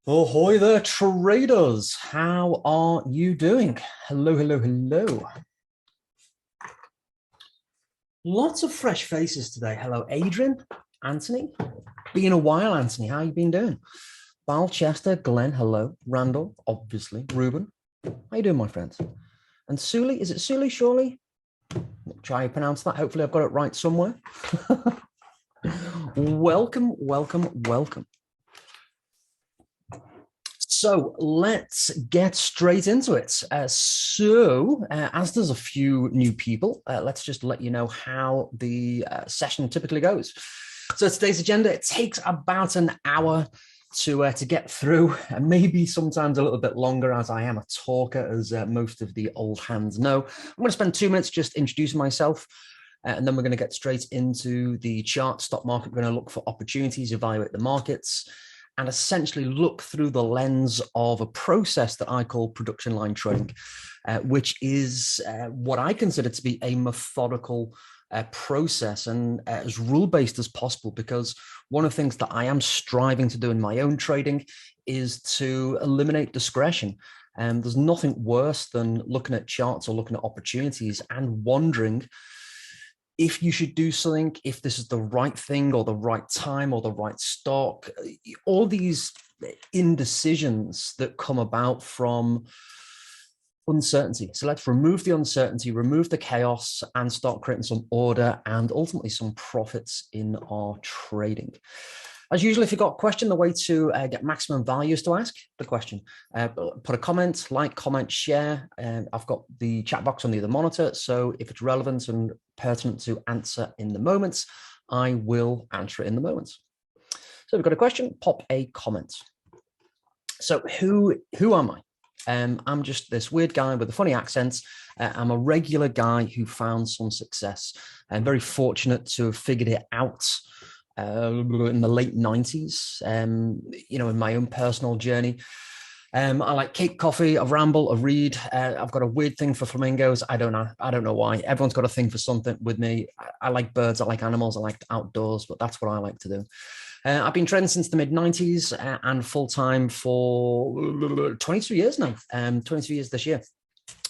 Ahoy there, traders. How are you doing? Hello, hello, hello. Lots of fresh faces today. Hello, Adrian, Anthony. Been a while, Anthony. How you been doing? Balchester, Glenn, hello. Randall, obviously. Ruben. How you doing, my friends? And Suli, is it Suli, surely? Try to pronounce that. Hopefully I've got it right somewhere. Welcome, welcome, welcome. So let's get straight into it. As there's a few new people, let's just let you know how the session typically goes. So today's agenda, it takes about an hour to get through, and maybe sometimes a little bit longer, as I am a talker, as most of the old hands know. I'm going to spend 2 minutes just introducing myself. And then we're going to get straight into the chart stock market. We're going to look for opportunities, evaluate the markets, and essentially look through the lens of a process that I call production line trading, which is what I consider to be a methodical process and as rule-based as possible, because one of the things that I am striving to do in my own trading is to eliminate discretion. And there's nothing worse than looking at charts or looking at opportunities and wondering if you should do something, if this is the right thing or the right time or the right stock. All these indecisions that come about from uncertainty. So let's remove the uncertainty, remove the chaos, and start creating some order and ultimately some profits in our trading. As usual, if you've got a question, the way to get maximum value is to ask the question. Put a comment, like, comment, share. I've got the chat box on the other monitor, so if it's relevant and pertinent to answer in the moment, I will answer it in the moment. So if you've got a question, pop a comment. So who am I? I'm just this weird guy with a funny accent. I'm a regular guy who found some success. I'm very fortunate to have figured it out in the late 90s, in my own personal journey. I like cake, coffee, I ramble, I read. I've got a weird thing for flamingos. I don't know why. Everyone's got a thing for something with me. I like birds, I like animals, I like outdoors, but that's what I like to do. I've been trading since the mid-90s and full-time for 22 years now, 22 years this year.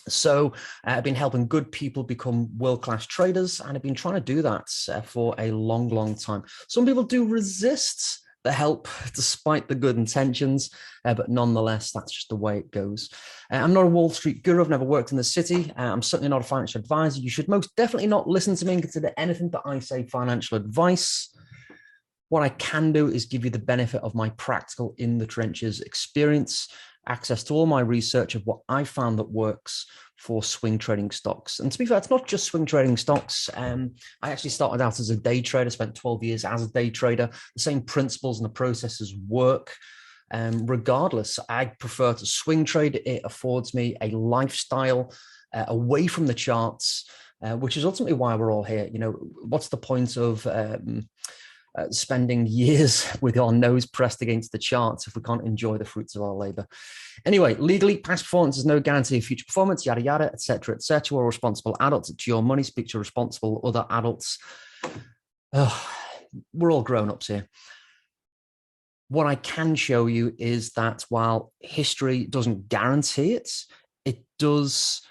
So I've been helping good people become world-class traders, and I've been trying to do that for a long, long time. Some people do resist the help despite the good intentions, but nonetheless, that's just the way it goes. I'm not a Wall Street guru. I've never worked in the city. I'm certainly not a financial advisor. You should most definitely not listen to me and consider anything that I say financial advice. What I can do is give you the benefit of my practical in the trenches experience, access to all my research of what I found that works for swing trading stocks. And to be fair, it's not just swing trading stocks. I actually started out as a day trader, spent 12 years as a day trader. The same principles and the processes work. Regardless, I prefer to swing trade. It affords me a lifestyle away from the charts, which is ultimately why we're all here. You know, what's the point of spending years with our nose pressed against the charts if we can't enjoy the fruits of our labor? Anyway, legally, past performance is no guarantee of future performance, yada, yada, etc., etc. We're responsible adults. It's your money. Speak to responsible other adults. We're all grown-ups here. What I can show you is that while history doesn't guarantee it, it does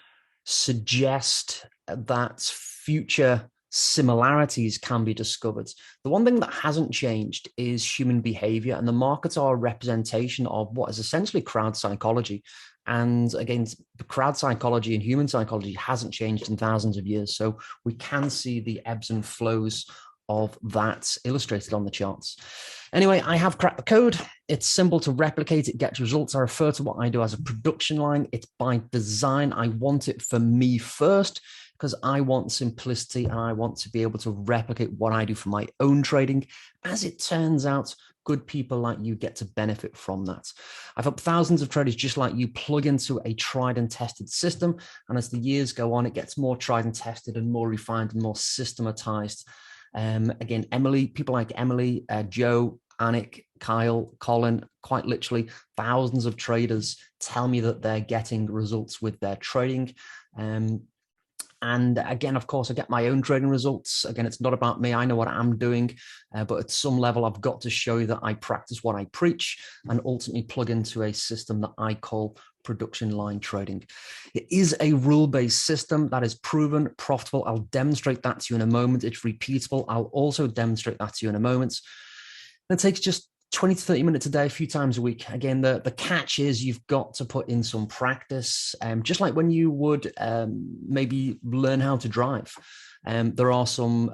suggest that future similarities can be discovered. The one thing that hasn't changed is human behavior, and the markets are a representation of what is essentially crowd psychology. And again, the crowd psychology and human psychology hasn't changed in thousands of years. So we can see the ebbs and flows of that illustrated on the charts. Anyway, I have cracked the code. It's simple to replicate. It gets results. I refer to what I do as a production line. It's by design. I want it for me first, because I want simplicity and I want to be able to replicate what I do for my own trading. As it turns out, good people like you get to benefit from that. I've helped thousands of traders just like you plug into a tried and tested system. And as the years go on, it gets more tried and tested and more refined and more systematized. Again, Emily, people like Emily, Joe, Anik, Kyle, Colin, quite literally thousands of traders tell me that they're getting results with their trading. And again, of course, I get my own trading results. Again, it's not about me. I know what I'm doing, but at some level, I've got to show you that I practice what I preach and ultimately plug into a system that I call production line trading. It is a rule-based system that is proven, profitable. I'll demonstrate that to you in a moment. It's repeatable. I'll also demonstrate that to you in a moment. It takes just 20 to 30 minutes a day, a few times a week. Again, the catch is you've got to put in some practice, just like when you would maybe learn how to drive. There are some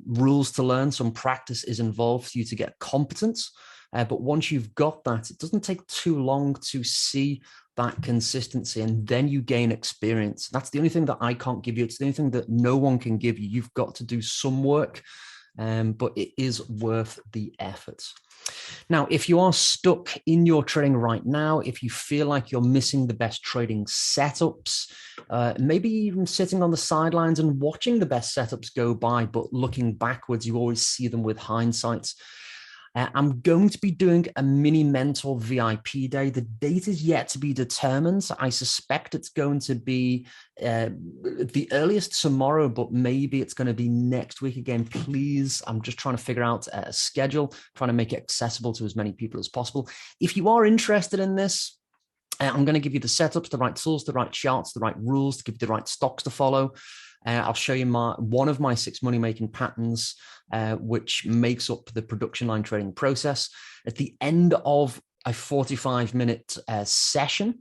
rules to learn. Some practice is involved for you to get competence. But once you've got that, it doesn't take too long to see that consistency, and then you gain experience. That's the only thing that I can't give you. It's the only thing that no one can give you. You've got to do some work, but it is worth the effort. Now, if you are stuck in your trading right now, if you feel like you're missing the best trading setups, maybe even sitting on the sidelines and watching the best setups go by, but looking backwards, you always see them with hindsight. I'm going to be doing a mini mentor VIP day. The date is yet to be determined. I suspect it's going to be the earliest tomorrow, but maybe it's going to be next week again. Please, I'm just trying to figure out a schedule, trying to make it accessible to as many people as possible. If you are interested in this, I'm going to give you the setups, the right tools, the right charts, the right rules, to give you the right stocks to follow. I'll show you one of my 6 money-making patterns, which makes up the production line trading process. At the end of a 45-minute session,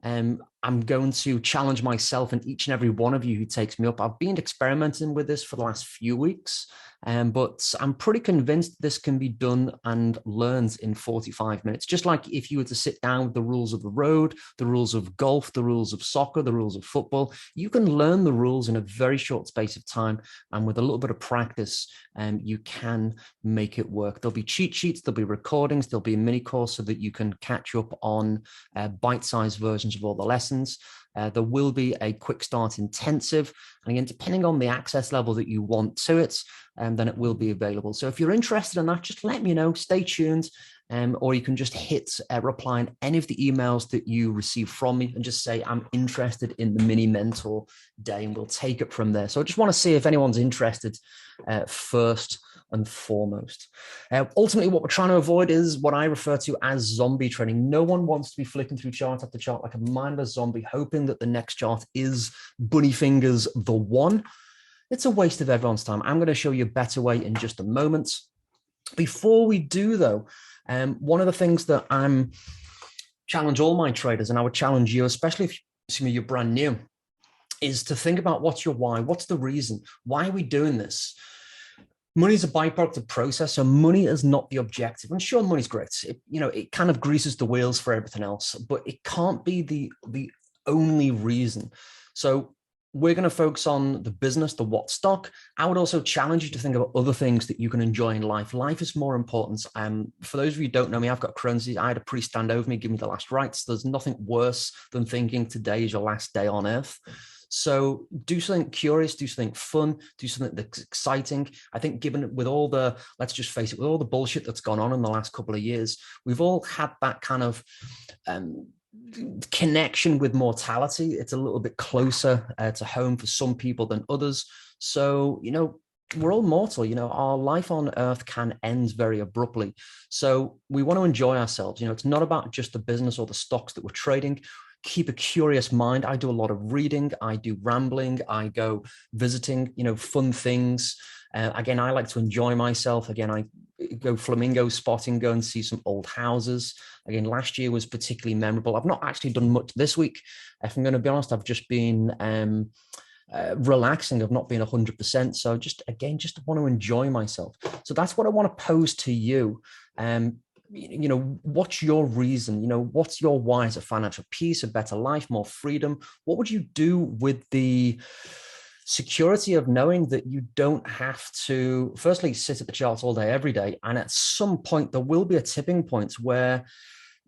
I'm going to challenge myself and each and every one of you who takes me up. I've been experimenting with this for the last few weeks, but I'm pretty convinced this can be done and learned in 45 minutes. Just like if you were to sit down with the rules of the road, the rules of golf, the rules of soccer, the rules of football, you can learn the rules in a very short space of time. And with a little bit of practice, you can make it work. There'll be cheat sheets, there'll be recordings, there'll be a mini course so that you can catch up on bite-sized versions of all the lessons. There will be a quick start intensive. And again, depending on the access level that you want to it, then it will be available. So if you're interested in that, just let me know, stay tuned, or you can just hit reply in any of the emails that you receive from me and just say, I'm interested in the mini mentor day, and we'll take it from there. So I just want to see if anyone's interested first and foremost. Ultimately, what we're trying to avoid is what I refer to as zombie trading. No one wants to be flicking through chart after chart like a mindless zombie, hoping that the next chart is bunny fingers the one. It's a waste of everyone's time. I'm going to show you a better way in just a moment. Before we do, though, one of the things that I'm challenge all my traders, and I would challenge you, especially if you're brand new, is to think about what's your why, what's the reason, why are we doing this? Money is a byproduct of process, so money is not the objective. And sure, money's great. It kind of greases the wheels for everything else, but it can't be the only reason. So we're going to focus on the business, the what stock. I would also challenge you to think about other things that you can enjoy in life. Life is more important. For those of you who don't know me, I've got Crohn's disease. I had a priest stand over me, give me the last rites. There's nothing worse than thinking today is your last day on earth. So do something curious, do something fun, do something that's exciting. I think given with all the, let's just face it, with all the bullshit that's gone on in the last couple of years, we've all had that kind of connection with mortality. It's a little bit closer to home for some people than others. So, we're all mortal, our life on earth can end very abruptly. So we want to enjoy ourselves. It's not about just the business or the stocks that we're trading. Keep a curious mind. I do a lot of reading. I do rambling. I go visiting, fun things. Again, I like to enjoy myself. Again, I go flamingo spotting, go and see some old houses. Again, last year was particularly memorable. I've not actually done much this week. If I'm going to be honest, I've just been relaxing. I've not been 100%. So just want to enjoy myself. So that's what I want to pose to you. What's your reason? What's your why? Is it financial peace, a better life, more freedom? What would you do with the security of knowing that you don't have to, firstly, sit at the charts all day, every day? And at some point, there will be a tipping point where,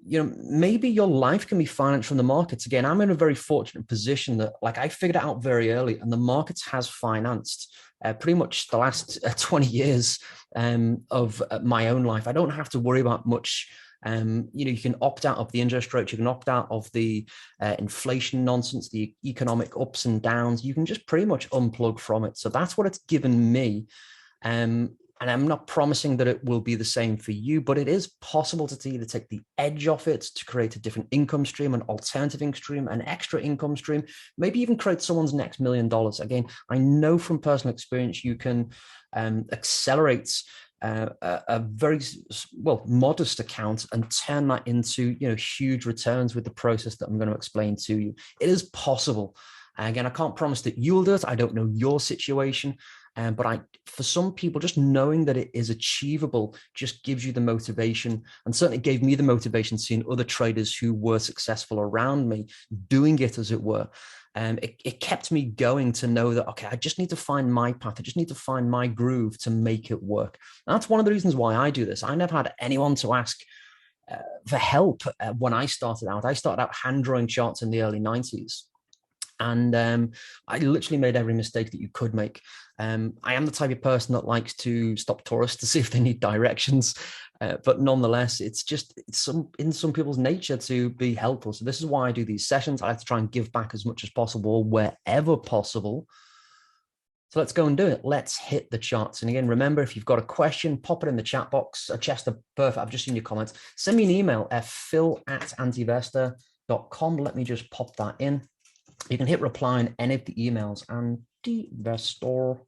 maybe your life can be financed from the markets. Again, I'm in a very fortunate position that, I figured it out very early, and the markets has financed pretty much the last 20 years of my own life. I don't have to worry about much You can opt out of the interest rates, you can opt out of the inflation nonsense, the economic ups and downs. You can just pretty much unplug from it. So that's what it's given me. And I'm not promising that it will be the same for you, but it is possible to either take the edge off it to create a different income stream, an alternative income stream, an extra income stream, maybe even create someone's next $1 million. Again, I know from personal experience, you can accelerate a very modest account and turn that into huge returns with the process that I'm going to explain to you. It is possible. Again, I can't promise that you'll do it. I don't know your situation. But for some people, just knowing that it is achievable just gives you the motivation, and certainly gave me the motivation seeing other traders who were successful around me doing it, as it were. It kept me going to know that, okay, I just need to find my path. I just need to find my groove to make it work. And that's one of the reasons why I do this. I never had anyone to ask for help when I started out. I started out hand drawing charts in the early 90s. And I literally made every mistake that you could make. I am the type of person that likes to stop tourists to see if they need directions. But nonetheless, it's in some people's nature to be helpful. So this is why I do these sessions. I like to try and give back as much as possible, wherever possible. So let's go and do it. Let's hit the charts. And again, remember, if you've got a question, pop it in the chat box. Chester, perfect. I've just seen your comments. Send me an email at phil@antivestor.com. Let me just pop that in. You can hit reply on any of the emails, AntiVestor.com.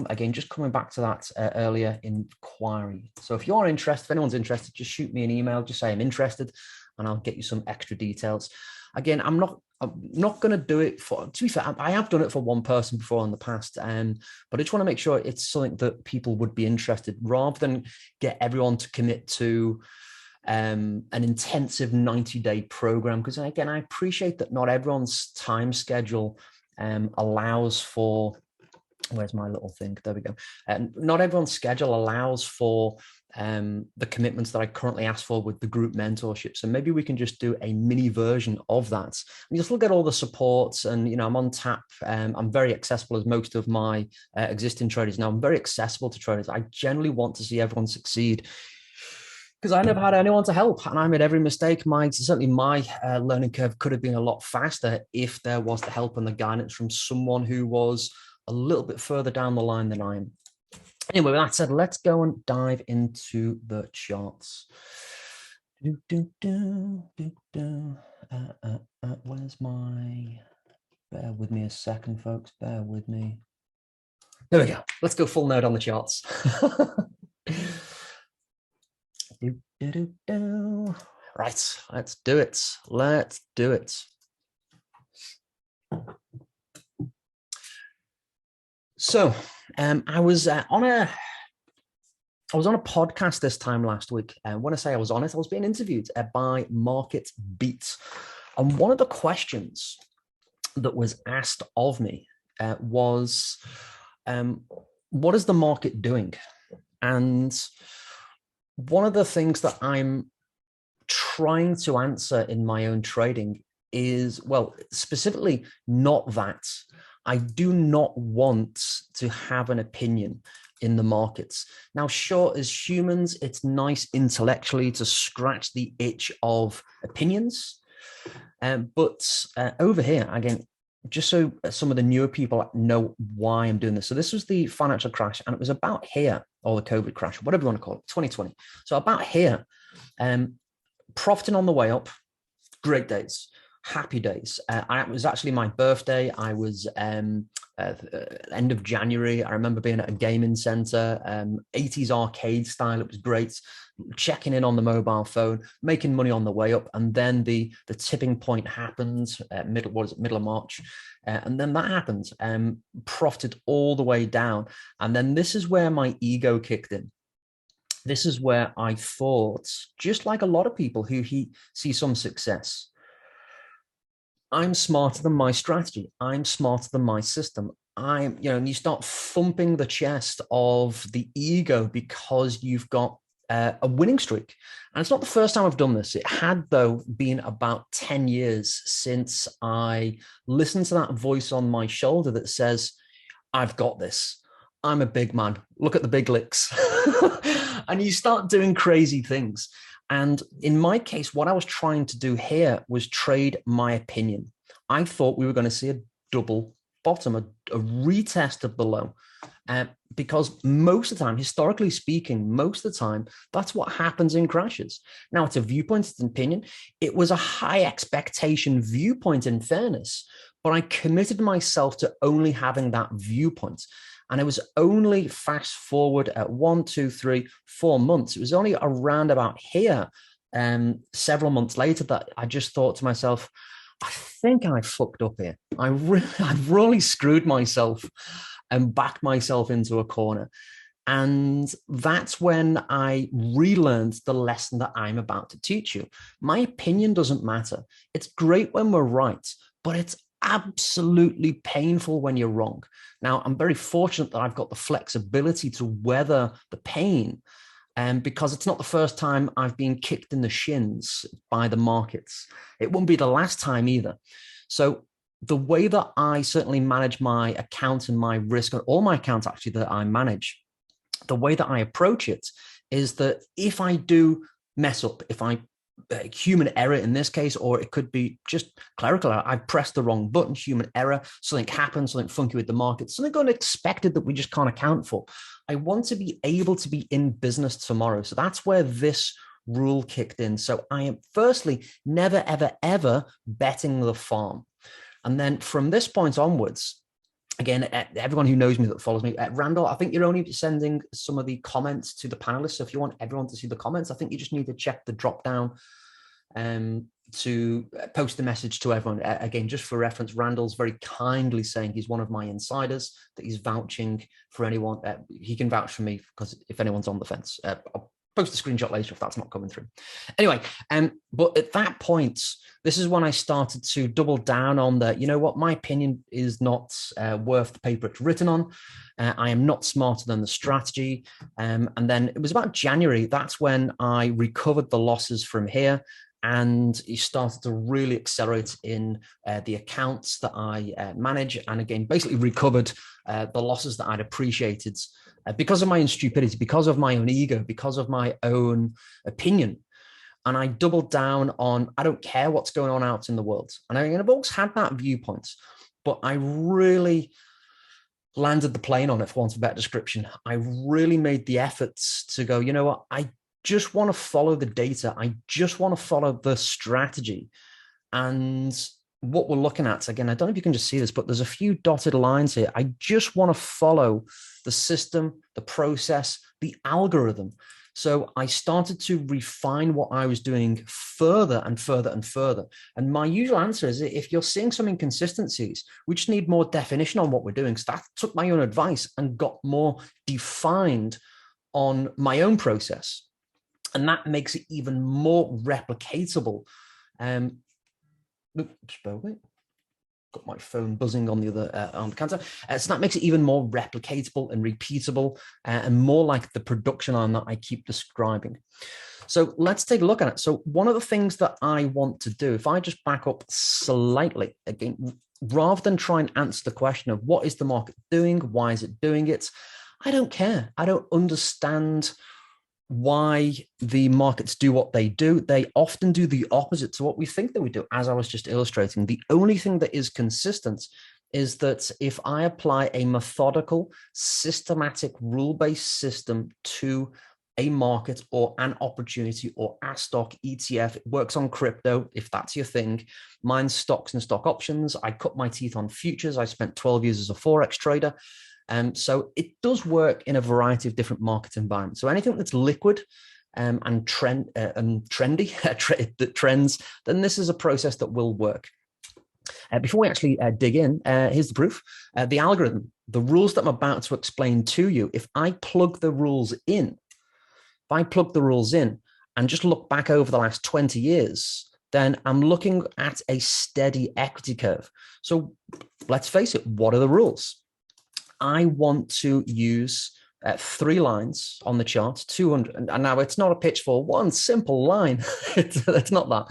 Again, just coming back to that earlier inquiry. So if you're interested, if anyone's interested, just shoot me an email. Just say I'm interested, and I'll get you some extra details. Again, I'm not going to do it for, to be fair, I have done it for one person before in the past, but I just want to make sure it's something that people would be interested, rather than get everyone to commit to an intensive 90-day program. Because again, I appreciate that not everyone's time schedule allows for, where's my little thing? There we go. Not everyone's schedule allows for the commitments that I currently ask for with the group mentorship. So maybe we can just do a mini version of that. And you'll still get all the supports, and I'm on tap. I'm very accessible, as most of my existing traders now. I'm very accessible to traders. I generally want to see everyone succeed, because I never had anyone to help, and I made every mistake. Certainly my learning curve could have been a lot faster if there was the help and the guidance from someone who was a little bit further down the line than I am. Anyway, with that said, let's go and dive into the charts. Where's my... Bear with me a second, folks. Bear with me. There we go. Let's go full nerd on the charts. Right, let's do it. Let's do it. So I was on a podcast this time last week. And when I say I was on it, I was being interviewed by Market Beat. And one of the questions that was asked of me was, what is the market doing? And one of the things that I'm trying to answer in my own trading is, well, specifically not that. I do not want to have an opinion in the markets. Now, sure, as humans, it's nice intellectually to scratch the itch of opinions. But over here, again, just so some of the newer people know why I'm doing this. So this was the financial crash, and it was about here, or the COVID crash, whatever you want to call it, 2020. So about here, profiting on the way up, great days, happy days. It was actually my birthday. I was end of January. I remember being at a gaming center, 80s arcade style. It was great. Checking in on the mobile phone, making money on the way up, and then the tipping point happened. Middle of March, and then that happened. Profited all the way down, and then this is where my ego kicked in. This is where I thought, just like a lot of people who see some success, I'm smarter than my strategy. I'm smarter than my system. And you start thumping the chest of the ego because you've got a winning streak. And it's not the first time I've done this. It had, though, been about 10 years since I listened to that voice on my shoulder that says, I've got this. I'm a big man. Look at the big licks. and you start doing crazy things. And in my case, what I was trying to do here was trade my opinion. I thought we were going to see a double bottom, a retest of the low. Because most of the time, historically speaking, most of the time, that's what happens in crashes. Now, it's a viewpoint, it's an opinion. It was a high expectation viewpoint, in fairness, but I committed myself to only having that viewpoint. And it was only fast forward at 1, 2, 3, 4 months. It was only around about here, several months later, that I just thought to myself, I think I fucked up here. I've really screwed myself and backed myself into a corner. And that's when I relearned the lesson that I'm about to teach you. My opinion doesn't matter. It's great when we're right, but it's absolutely painful when you're wrong. Now, I'm very fortunate that I've got the flexibility to weather the pain, because it's not the first time I've been kicked in the shins by the markets. It won't be the last time either. So the way that I certainly manage my account and my risk, and all my accounts actually that I manage, the way that I approach it is that if I do mess up, if I human error in this case, or it could be just clerical error, I pressed the wrong button, human error, something happened, something funky with the market, something unexpected that we just can't account for. I want to be able to be in business tomorrow. So that's where this rule kicked in. So I am firstly never, ever, ever betting the farm. And then from this point onwards, again, everyone who knows me, that follows me, Randall, I think you're only sending some of the comments to the panelists. So if you want everyone to see the comments, I think you just need to check the drop down to post a message to everyone. Again, just for reference, Randall's very kindly saying he's one of my insiders, that he's vouching for anyone. He can vouch for me, because if anyone's on the fence, I'll post a screenshot later if that's not coming through. Anyway, but at that point, this is when I started to double down on the, you know what, my opinion is not worth the paper it's written on. I am not smarter than the strategy. And then it was about January, that's when I recovered the losses from here. And he started to really accelerate in the accounts that I manage. And again, basically recovered the losses that I'd appreciated because of my own stupidity, because of my own ego, because of my own opinion. And I doubled down on, I don't care what's going on out in the world. And I've always had that viewpoint, but I really landed the plane on it, for want of a better description. I really made the efforts to go, you know what, I just want to follow the data. I just want to follow the strategy. And what we're looking at, again, I don't know if you can just see this, but there's a few dotted lines here. I just want to follow the system, the process, the algorithm. So I started to refine what I was doing further and further and further. And my usual answer is, if you're seeing some inconsistencies, we just need more definition on what we're doing. So that took my own advice and got more defined on my own process. And that makes it even more replicatable. Got my phone buzzing on the other on the counter. So that makes it even more replicatable and repeatable, and more like the production line that I keep describing. So let's take a look at it. So one of the things that I want to do, if I just back up slightly, again, rather than try and answer the question of what is the market doing, why is it doing it, I don't care. I don't understand why the markets do what they do. They often do the opposite to what we think that we do, as I was just illustrating. The only thing that is consistent is that if I apply a methodical, systematic, rule-based system to a market or an opportunity or a stock, ETF, it works on crypto, if that's your thing. Mine's stocks and stock options. I cut my teeth on futures. I spent 12 years as a Forex trader. So it does work in a variety of different market environments. So anything that's liquid and trendy, that trends, then this is a process that will work. Before we actually dig in, here's the proof. The algorithm, the rules that I'm about to explain to you, if I plug the rules in, and just look back over the last 20 years, then I'm looking at a steady equity curve. So let's face it, what are the rules? I want to use 3 lines on the chart, 200. And now it's not a pitch for one simple line. It's not that.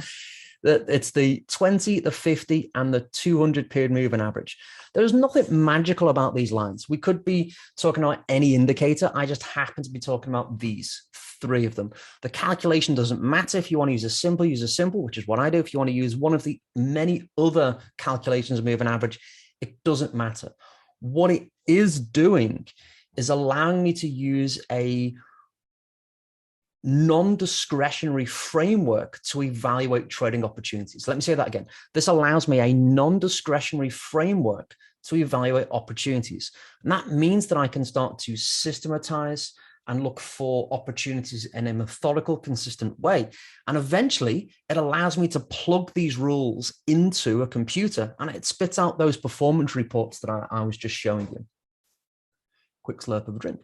It's the 20, the 50, and the 200 period moving average. There's nothing magical about these lines. We could be talking about any indicator. I just happen to be talking about these 3 of them. The calculation doesn't matter. If you want to use a simple, which is what I do. If you want to use one of the many other calculations of moving average, it doesn't matter. What it is doing is allowing me to use a non-discretionary framework to evaluate trading opportunities. Let me say that again. This allows me a non-discretionary framework to evaluate opportunities. And that means that I can start to systematize and look for opportunities in a methodical, consistent way. And eventually it allows me to plug these rules into a computer and it spits out those performance reports that I was just showing you. Quick slurp of a drink.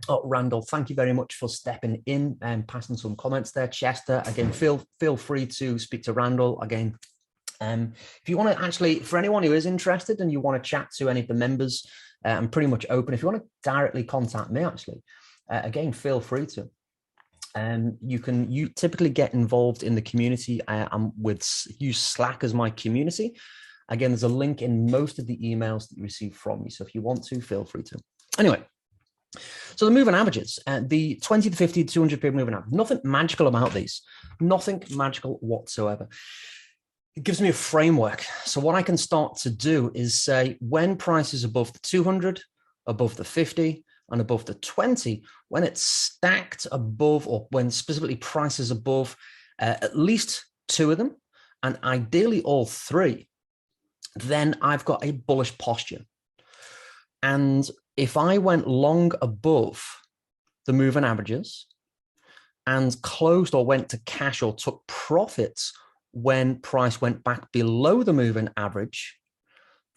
Oh, Randall, thank you very much for stepping in and passing some comments there. Chester, again, feel free to speak to Randall again. If you want to actually, for anyone who is interested and you want to chat to any of the members, I'm pretty much open. If you want to directly contact me, actually, again, feel free to. You typically get involved in the community. Use Slack as my community. Again, there's a link in most of the emails that you receive from me. So if you want to, feel free to. Anyway. So the moving averages, the 20, the 50, 200 period moving average, nothing magical about these, nothing magical whatsoever. It gives me a framework. So what I can start to do is say when price is above the 200, above the 50, and above the 20, when it's stacked above, or when specifically price is above at least 2 of them, and ideally all 3, then I've got a bullish posture. And if I went long above the moving averages and closed or went to cash or took profits when price went back below the moving average,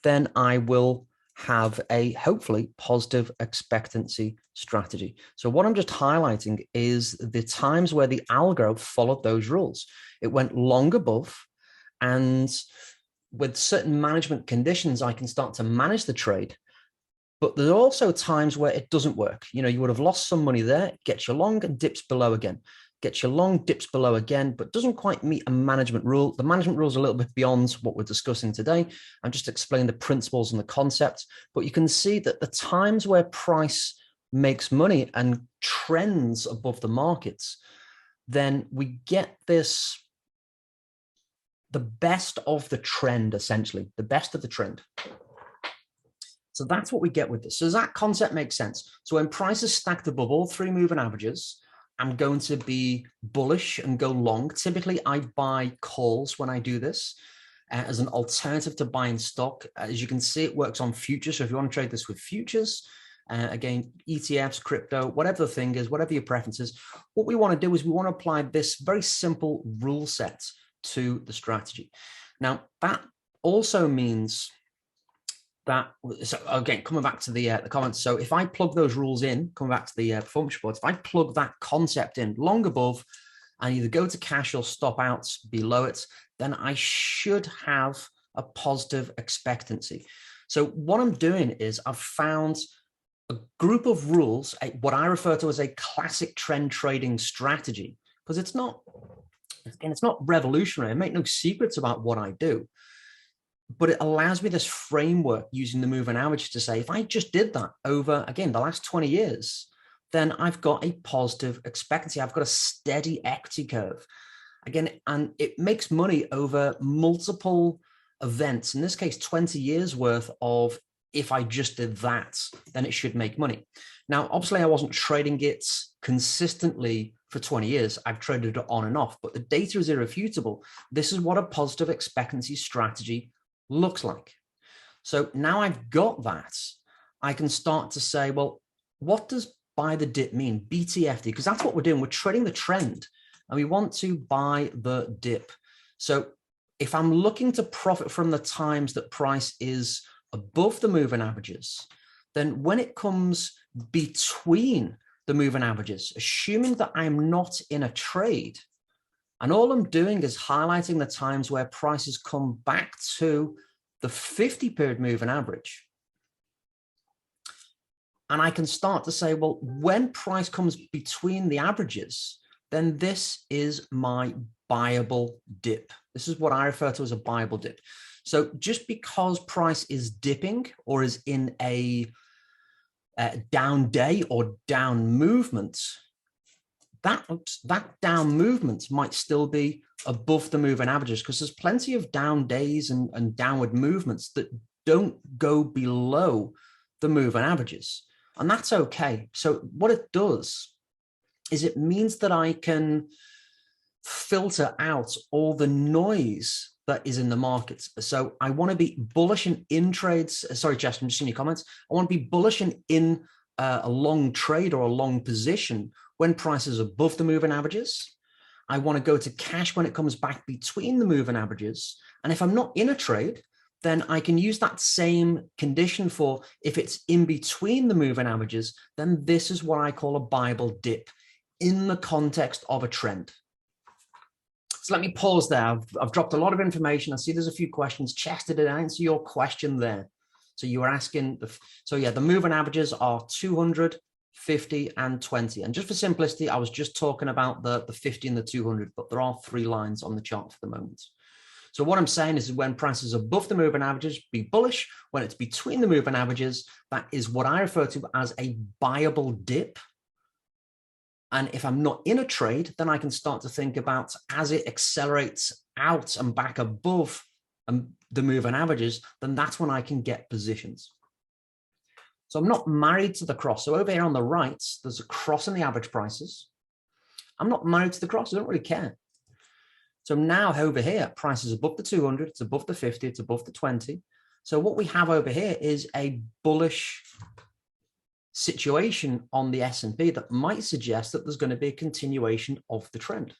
then I will have a hopefully positive expectancy strategy. So what I'm just highlighting is the times where the algo followed those rules. It went long above, and with certain management conditions, I can start to manage the trade. But there's also times where it doesn't work. You know, you would have lost some money there, gets you long and dips below again, gets you long, dips below again, but doesn't quite meet a management rule. The management rule is a little bit beyond what we're discussing today. I'm just explaining the principles and the concepts, but you can see that the times where price makes money and trends above the markets, then we get this, the best of the trend, essentially, the best of the trend. So that's what we get with this. So does that concept make sense? So when price is stacked above all 3 moving averages, I'm going to be bullish and go long. Typically, I buy calls when I do this as an alternative to buying stock. As you can see, it works on futures. So if you want to trade this with futures, again, ETFs, crypto, whatever the thing is, whatever your preference is, what we want to do is we want to apply this very simple rule set to the strategy. Now, that also means that, so again, coming back to the comments. So if I plug those rules in, coming back to the performance reports, if I plug that concept in long above and either go to cash or stop out below it, then I should have a positive expectancy. So what I'm doing is I've found a group of rules, what I refer to as a classic trend trading strategy, because it's not, again, it's not revolutionary. I make no secrets about what I do. But it allows me this framework using the moving average to say, if I just did that over, again, the last 20 years, then I've got a positive expectancy. I've got a steady equity curve. Again, and it makes money over multiple events. In this case, 20 years worth of, if I just did that, then it should make money. Now, obviously, I wasn't trading it consistently for 20 years. I've traded it on and off, but the data is irrefutable. This is what a positive expectancy strategy looks like. So now I've got that, I can start to say, well, what does buy the dip mean? BTFD, because that's what we're doing. We're trading the trend and we want to buy the dip. So if I'm looking to profit from the times that price is above the moving averages, then when it comes between the moving averages, assuming that I'm not in a trade, and all I'm doing is highlighting the times where prices come back to the 50-period moving average. And I can start to say, well, when price comes between the averages, then this is my buyable dip. This is what I refer to as a buyable dip. So just because price is dipping or is in a down day or down movement, that down movement might still be above the moving averages, because there's plenty of down days and downward movements that don't go below the moving averages. And that's okay. So what it does is it means that I can filter out all the noise that is in the markets. So I want to be bullish and in trades. Sorry, Jess, I'm just seeing your comments. I want to be bullish and in a long trade or a long position when prices are above the moving averages. I want to go to cash when it comes back between the moving averages. And if I'm not in a trade, then I can use that same condition for if it's in between the moving averages, then this is what I call a buyable dip in the context of a trend. So let me pause there. I've dropped a lot of information. I see there's a few questions. Chester, did I answer your question there? So you were asking, the moving averages are 200, 50, and 20. And just for simplicity, I was just talking about the 50 and the 200, but there are 3 lines on the chart for the moment. So what I'm saying is when prices are above the moving averages, be bullish. When it's between the moving averages, that is what I refer to as a buyable dip. And if I'm not in a trade, then I can start to think about as it accelerates out and back above the moving averages, then that's when I can get positions. So I'm not married to the cross. So over here on the right, there's a cross in the average prices. I'm not married to the cross. I don't really care. So now over here, price is above the 200, it's above the 50, it's above the 20. So what we have over here is a bullish situation on the S&P that might suggest that there's going to be a continuation of the trend.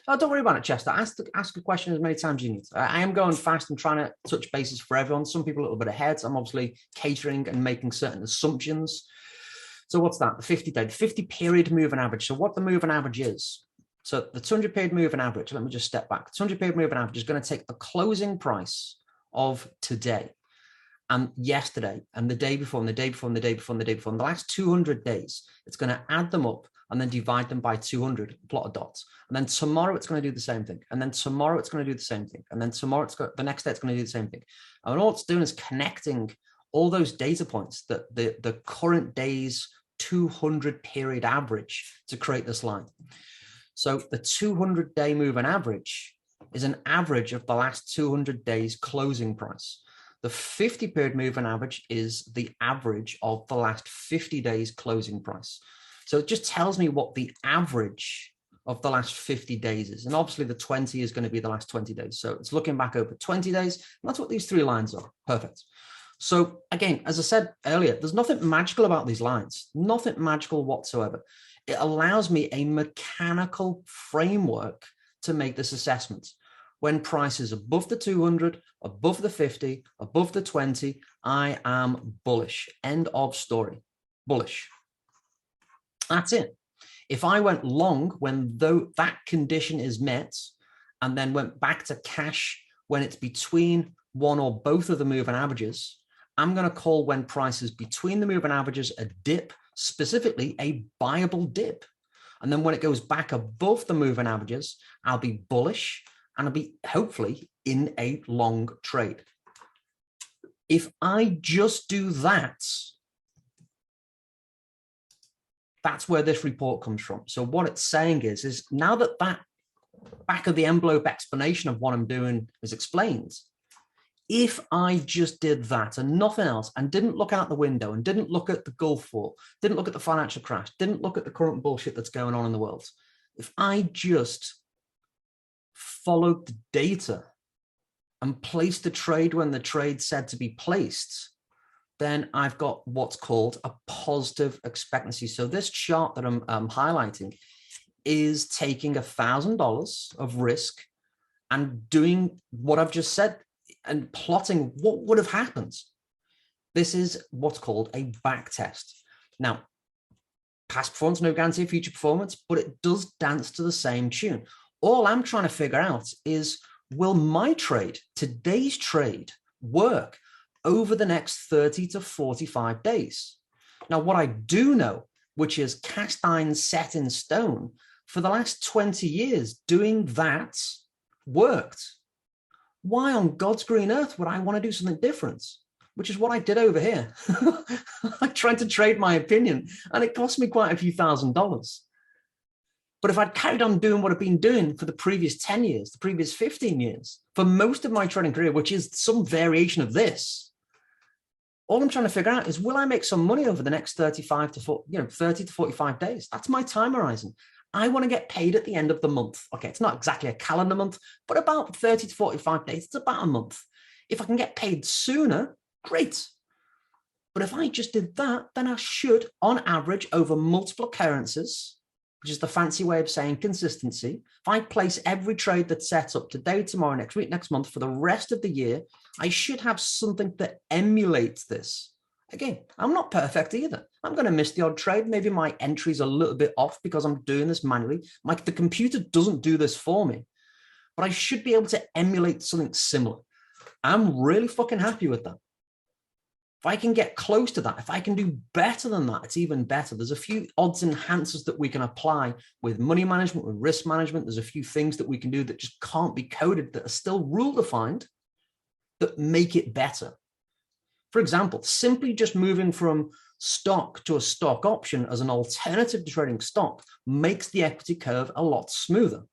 Oh, don't worry about it, Chester. Ask a question as many times as you need. I am going fast and trying to touch bases for everyone. Some people a little bit ahead. I'm obviously catering and making certain assumptions. So what's that? The 50-day, 50-period moving average. So what the moving average is. So the 200-period moving average, let me just step back. The 200-period moving average is going to take the closing price of today and yesterday and the day before and the day before and the day before and the day before. In the last 200 days, it's going to add them up and then divide them by 200, plot of dots. And then tomorrow it's going to do the same thing. And then tomorrow it's going to do the same thing. And then tomorrow the next day it's going to do the same thing. And all it's doing is connecting all those data points, that the current day's 200 period average, to create this line. So the 200-day moving average is an average of the last 200 days closing price. The 50-period moving average is the average of the last 50 days closing price. So it just tells me what the average of the last 50 days is. And obviously the 20 is going to be the last 20 days. So it's looking back over 20 days. And that's what these 3 lines are. Perfect. So again, as I said earlier, there's nothing magical about these lines, nothing magical whatsoever. It allows me a mechanical framework to make this assessment. When price is above the 200, above the 50, above the 20, I am bullish. End of story. Bullish. That's it. If I went long when that condition is met and then went back to cash when it's between one or both of the moving averages, I'm going to call when price is between the moving averages a dip, specifically a buyable dip. And then when it goes back above the moving averages, I'll be bullish and I'll be hopefully in a long trade. If I just do that, that's where this report comes from. So what it's saying is now that back of the envelope explanation of what I'm doing is explained, if I just did that and nothing else and didn't look out the window and didn't look at the Gulf War, didn't look at the financial crash, didn't look at the current bullshit that's going on in the world, if I just followed the data and placed the trade when the trade said to be placed, then I've got what's called a positive expectancy. So this chart that I'm highlighting is taking $1,000 of risk and doing what I've just said and plotting what would have happened. This is what's called a back test. Now, past performance, no guarantee of future performance, but it does dance to the same tune. All I'm trying to figure out is, will my trade, today's trade, work over the next 30 to 45 days? Now, what I do know, which is cast iron set in stone, for the last 20 years, doing that worked. Why on God's green earth would I want to do something different? which is what I did over here. I tried to trade my opinion, and it cost me quite a few $1,000s. But if I'd carried on doing what I've been doing for the previous 10 years, the previous 15 years, for most of my trading career, which is some variation of this, all I'm trying to figure out is, will I make some money over the next 30 to 45 days? That's my time horizon. I want to get paid at the end of the month. Okay, it's not exactly a calendar month, but about 30 to 45 days. It's about a month. If I can get paid sooner, great. But if I just did that, then I should, on average, over multiple occurrences, which is the fancy way of saying consistency, if I place every trade that's set up today, tomorrow, next week, next month, for the rest of the year, I should have something that emulates this. Again, I'm not perfect either. I'm going to miss the odd trade. Maybe my entry's a little bit off because I'm doing this manually. Like, the computer doesn't do this for me, but I should be able to emulate something similar. I'm really fucking happy with that. If I can get close to that, if I can do better than that, it's even better. There's a few odds enhancers that we can apply with money management, with risk management. There's a few things that we can do that just can't be coded, that are still rule defined, that make it better. For example, simply just moving from stock to a stock option as an alternative to trading stock makes the equity curve a lot smoother.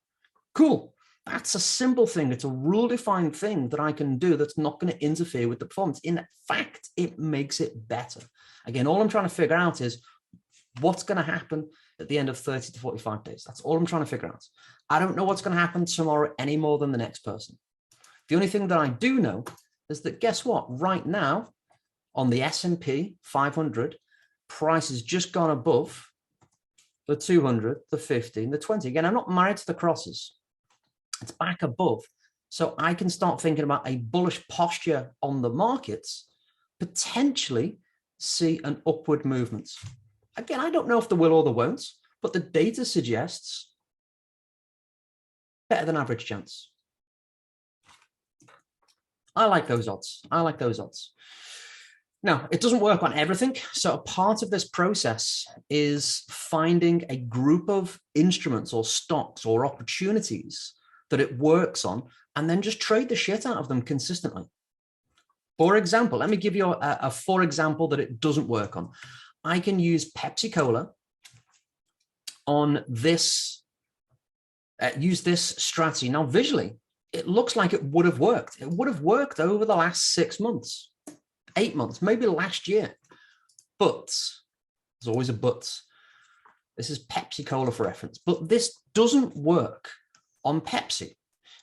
Cool. That's a simple thing. It's a rule-defined thing that I can do that's not going to interfere with the performance. In fact, it makes it better. Again, all I'm trying to figure out is what's going to happen at the end of 30 to 45 days. That's all I'm trying to figure out. I don't know what's going to happen tomorrow any more than the next person. The only thing that I do know is that, guess what? Right now, on the S&P 500, price has just gone above the 200, the 50, and the 20. Again, I'm not married to the crosses. It's back above. So I can start thinking about a bullish posture on the markets, potentially see an upward movement. Again, I don't know if there will or there won't, but the data suggests better than average chance. I like those odds. I like those odds. Now, it doesn't work on everything. So a part of this process is finding a group of instruments or stocks or opportunities that it works on, and then just trade the shit out of them consistently. For example, let me give you a for example that it doesn't work on. I can use Pepsi Cola on this, use this strategy. Now, visually, it looks like it would have worked. It would have worked over the last 6 months, 8 months, maybe last year. But there's always a but. This is Pepsi Cola for reference, but this doesn't work on Pepsi.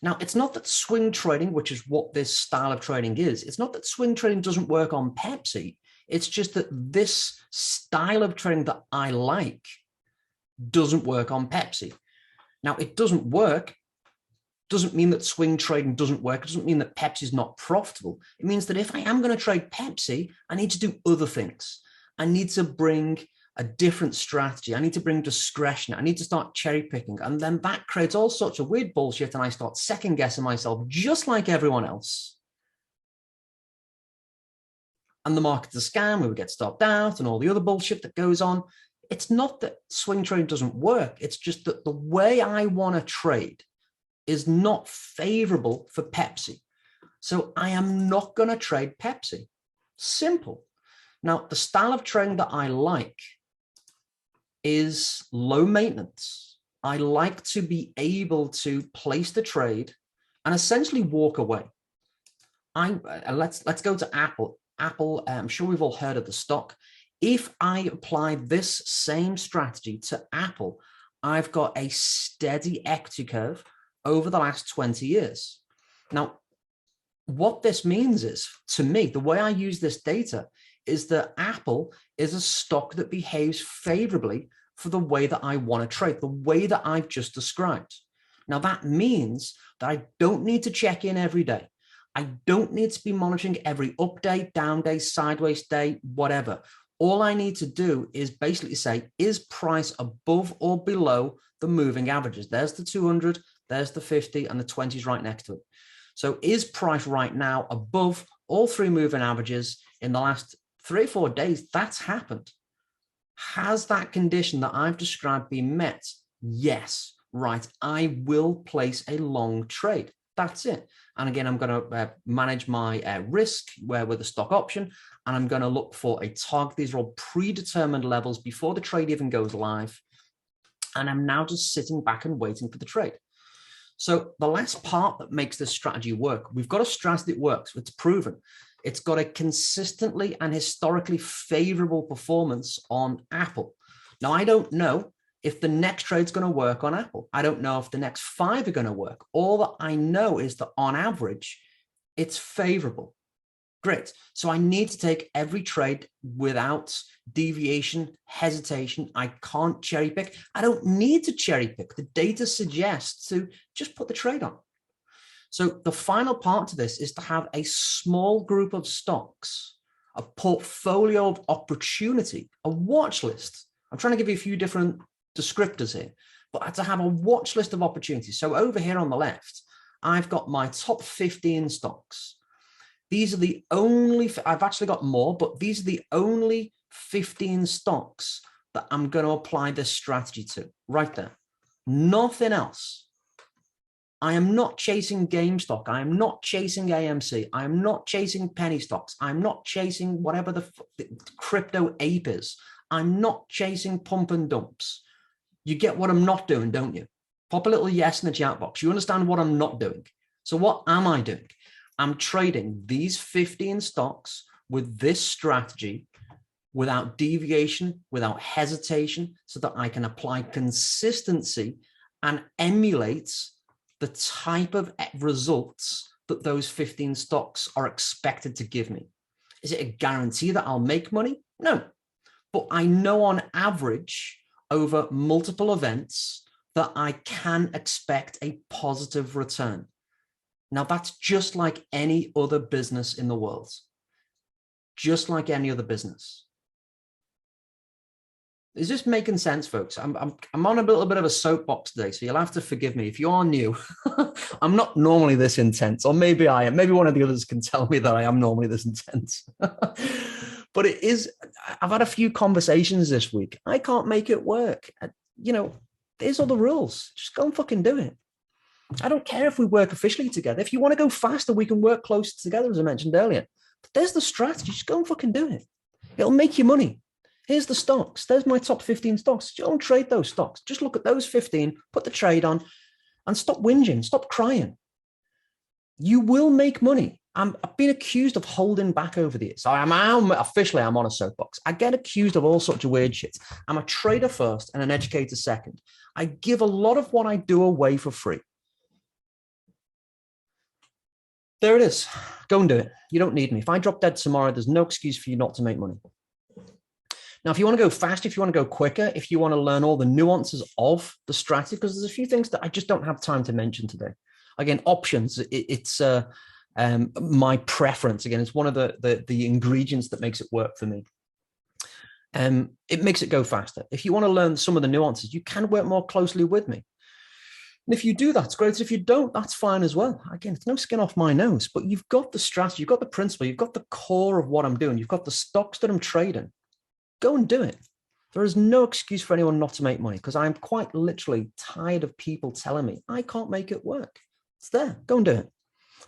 Now, it's not that swing trading, which is what this style of trading is, it's not that swing trading doesn't work on Pepsi. It's just that this style of trading that I like doesn't work on Pepsi. Now, it doesn't work, doesn't mean that swing trading doesn't work. It doesn't mean that Pepsi is not profitable. It means that if I am going to trade Pepsi, I need to do other things. I need to bring a different strategy. I need to bring discretion. I need to start cherry picking. And then that creates all sorts of weird bullshit. And I start second guessing myself just like everyone else. And the market's a scam, we would get stopped out and all the other bullshit that goes on. It's not that swing trading doesn't work. It's just that the way I want to trade is not favorable for Pepsi. So I am not going to trade Pepsi. Simple. Now, the style of trading that I like is low maintenance. I like to be able to place the trade and essentially walk away. Let's go to Apple. Apple, I'm sure we've all heard of the stock. If I apply this same strategy to Apple, I've got a steady equity curve over the last 20 years. Now, what this means is, to me, the way I use this data is that Apple is a stock that behaves favorably for the way that I want to trade, the way that I've just described. Now, that means that I don't need to check in every day. I don't need to be monitoring every up day, down day, sideways day, whatever. All I need to do is basically say, is price above or below the moving averages? There's the 200, there's the 50, and the 20 is right next to it. So is price right now above all three moving averages in the last 3 or 4 days? That's happened. Has that condition that I've described been met? Yes. Right. I will place a long trade. That's it. And again, I'm going to manage my risk with a stock option, and I'm going to look for a target. These are all predetermined levels before the trade even goes live. And I'm now just sitting back and waiting for the trade. So the last part that makes this strategy work, we've got a strategy that works. It's proven. It's got a consistently and historically favorable performance on Apple. Now, I don't know if the next trade's going to work on Apple. I don't know if the next 5 are going to work. All that I know is that on average, it's favorable. Great. So I need to take every trade without deviation, hesitation. I can't cherry pick. I don't need to cherry pick. The data suggests to just put the trade on. So the final part to this is to have a small group of stocks, a portfolio of opportunity, a watch list. I'm trying to give you a few different descriptors here, but to have a watch list of opportunities. So over here on the left, I've got my top 15 stocks. These are the only, I've actually got more, but these are the only 15 stocks that I'm going to apply this strategy to right there. Nothing else. I am not chasing GameStop. I am not chasing AMC. I am not chasing penny stocks. I'm not chasing whatever the crypto ape is. I'm not chasing pump and dumps. You get what I'm not doing, don't you? Pop a little yes in the chat box. You understand what I'm not doing. So what am I doing? I'm trading these 15 stocks with this strategy without deviation, without hesitation, so that I can apply consistency and emulate the type of results that those 15 stocks are expected to give me. Is it a guarantee that I'll make money? No. But I know on average, over multiple events, that I can expect a positive return. Now, that's just like any other business in the world. Just like any other business. Is this making sense, folks? I'm on a little bit of a soapbox today, so you'll have to forgive me. If you are new, I'm not normally this intense, or maybe I am. Maybe one of the others can tell me that I am normally this intense. But it is, I've had a few conversations this week. I can't make it work. You know, there's all the rules. Just go and fucking do it. I don't care if we work officially together. If you want to go faster, we can work closer together, as I mentioned earlier. But there's the strategy. Just go and fucking do it. It'll make you money. Here's the stocks. There's my top 15 stocks. Don't trade those stocks. Just look at those 15, put the trade on, and stop whinging, stop crying. You will make money. I've been accused of holding back over the years. So I'm on a soapbox. I get accused of all sorts of weird shit. I'm a trader first and an educator second. I give a lot of what I do away for free. There it is. Go and do it. You don't need me. If I drop dead tomorrow, there's no excuse for you not to make money. Now, if you want to go faster, if you want to go quicker, if you want to learn all the nuances of the strategy, because there's a few things that I just don't have time to mention today. Again, options, it's my preference. Again, it's one of the ingredients that makes it work for me. It makes it go faster. If you want to learn some of the nuances, you can work more closely with me. And if you do, that's great. If you don't, that's fine as well. Again, it's no skin off my nose, but you've got the strategy, you've got the principle, you've got the core of what I'm doing, you've got the stocks that I'm trading. Go and do it. There is no excuse for anyone not to make money, because I'm quite literally tired of people telling me I can't make it work. It's there. Go and do it.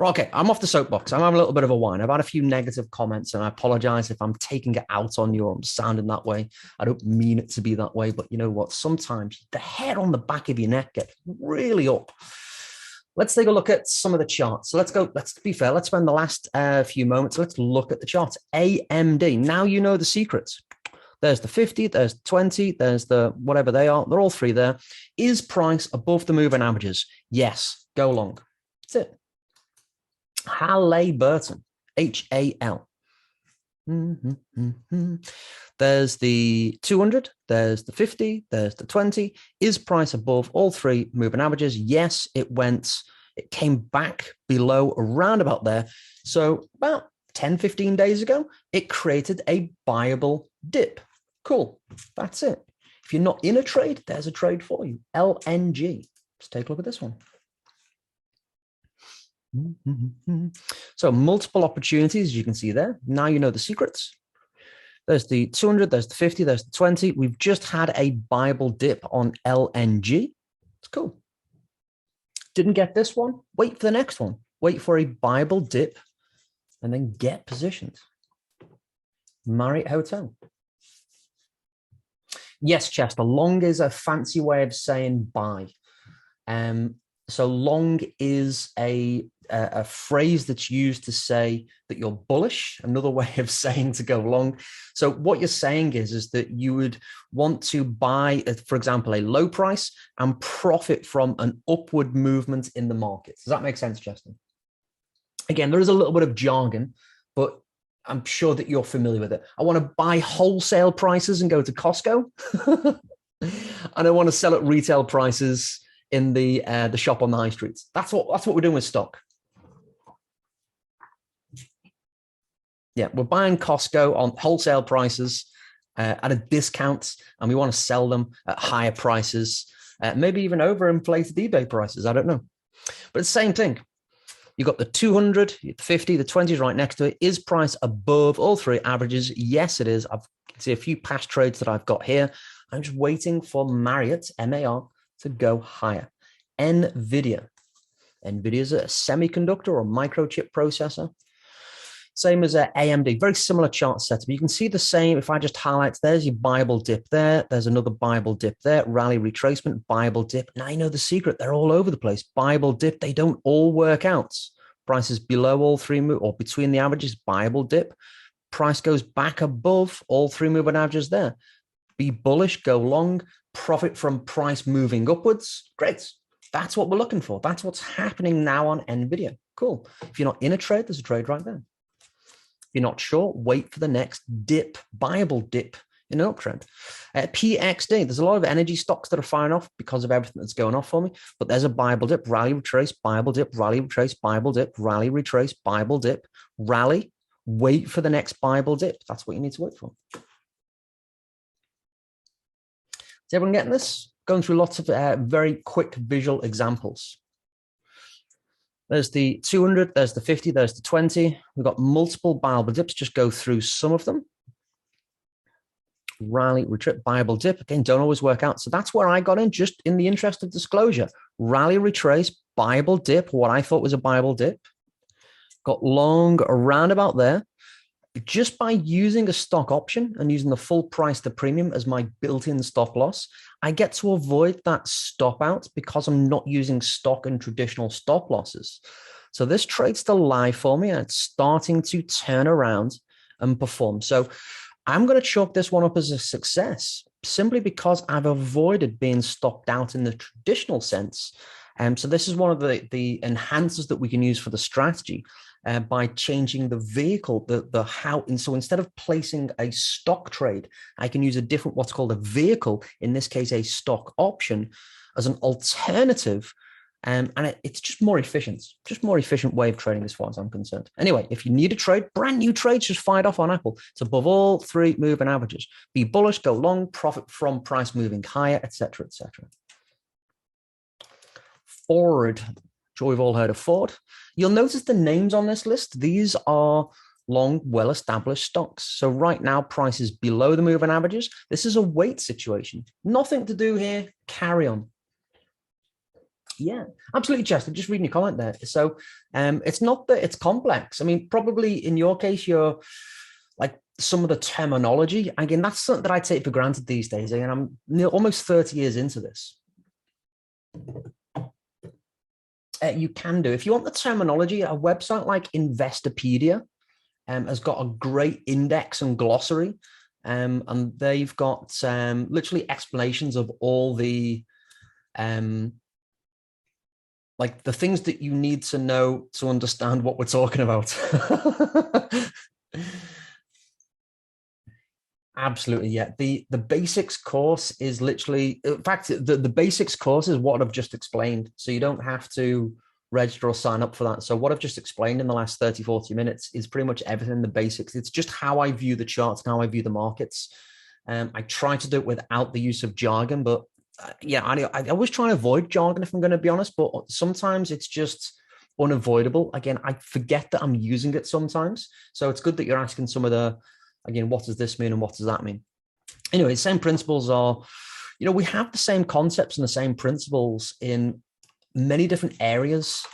Okay, I'm off the soapbox. I'm having a little bit of a whine. I've had a few negative comments, and I apologize if I'm taking it out on you or I'm sounding that way. I don't mean it to be that way, but you know what? Sometimes the hair on the back of your neck gets really up. Let's take a look at some of the charts. So let's be fair. Let's spend the last few moments. Let's look at the charts. AMD. Now you know the secrets. There's the 50, there's 20, there's the whatever they are. They're all three there. Is price above the moving averages? Yes. Go long. That's it. Halliburton, HAL. There's the 200, there's the 50, there's the 20. Is price above all three moving averages? Yes, it came back below around about there. So about 10, 15 days ago, it created a buyable dip. Cool. That's it. If you're not in a trade, there's a trade for you. LNG. Let's take a look at this one. So multiple opportunities, as you can see there. Now you know the secrets. There's the 200, there's the 50, there's the 20. We've just had a buyable dip on LNG. It's cool. Didn't get this one? Wait for the next one. Wait for a Bible dip and then get positioned. Marriott Hotel. Yes, Chester, long is a fancy way of saying buy. So long is a phrase that's used to say that you're bullish, another way of saying to go long. So what you're saying is that you would want to buy, for example, a low price and profit from an upward movement in the market. Does that make sense, Justin? Again, there is a little bit of jargon, but I'm sure that you're familiar with it. I want to buy wholesale prices and go to Costco. And I want to sell at retail prices in the shop on the high streets. That's what we're doing with stock. Yeah, we're buying Costco on wholesale prices at a discount, and we want to sell them at higher prices, maybe even overinflated eBay prices. I don't know. But it's the same thing. You've got the 200, the 50, the 20 is right next to it. Is price above all three averages? Yes, it is. I can see a few past trades that I've got here. I'm just waiting for Marriott, MAR, to go higher. Nvidia. Nvidia is a semiconductor or microchip processor. Same as AMD, very similar chart setup. You can see the same. If I just highlight, there's your Bible dip there. There's another Bible dip there. Rally retracement, Bible dip. Now you know the secret. They're all over the place. Bible dip, they don't all work out. Prices below all three or between the averages, Bible dip. Price goes back above all three moving averages there. Be bullish, go long, profit from price moving upwards. Great. That's what we're looking for. That's what's happening now on Nvidia. Cool. If you're not in a trade, there's a trade right there. If you're not sure, wait for the next dip, Bible dip in an uptrend. PXD, there's a lot of energy stocks that are firing off because of everything that's going off for me, but there's a Bible dip, rally, retrace, Bible dip, rally, retrace, Bible dip, rally, retrace, Bible dip, rally, wait for the next Bible dip. That's what you need to wait for. Is everyone getting this? Going through lots of very quick visual examples. There's the 200, there's the 50, there's the 20. We've got multiple Bible dips. Just go through some of them. Rally, retreat, Bible dip. Again, don't always work out. So that's where I got in, just in the interest of disclosure. Rally, retrace, Bible dip, what I thought was a Bible dip. Got long around about there. Just by using a stock option and using the full price to premium as my built-in stop loss, I get to avoid that stop out because I'm not using stock and traditional stop losses. So this trade's still live for me and it's starting to turn around and perform. So I'm going to chalk this one up as a success simply because I've avoided being stopped out in the traditional sense. So this is one of the enhancers that we can use for the strategy. By changing the vehicle, the how. And so instead of placing a stock trade, I can use a different, what's called a vehicle, in this case, a stock option, as an alternative. And it's just more efficient way of trading as far as I'm concerned. Anyway, if you need a trade, brand new trades, just fired off on Apple. It's above all three moving averages. Be bullish, go long, profit from price moving higher, etc., etc. Ford. Sure, we've all heard of Ford. You'll notice the names on this list. These are long, well-established stocks. So right now, price is below the moving averages. This is a wait situation. Nothing to do here. Carry on. Yeah, absolutely, Chester. Just reading your comment there. So it's not that it's complex. I mean, probably in your case, you're like some of the terminology. Again, that's something that I take for granted these days. And I'm almost 30 years into this. You can do. If you want the terminology, a website like Investopedia has got a great index and glossary, and they've got literally explanations of all the like the things that you need to know to understand what we're talking about. Absolutely, yeah. The basics course is literally, in fact, the basics course is what I've just explained. So you don't have to register or sign up for that. So what I've just explained in the last 30, 40 minutes is pretty much everything, the basics. It's just how I view the charts and how I view the markets. I try to do it without the use of jargon, but yeah, I always try and avoid jargon if I'm going to be honest, but sometimes it's just unavoidable. Again, I forget that I'm using it sometimes. So it's good that you're asking some of the, again, what does this mean and what does that mean? Anyway, the same principles are, we have the same concepts and the same principles in many different areas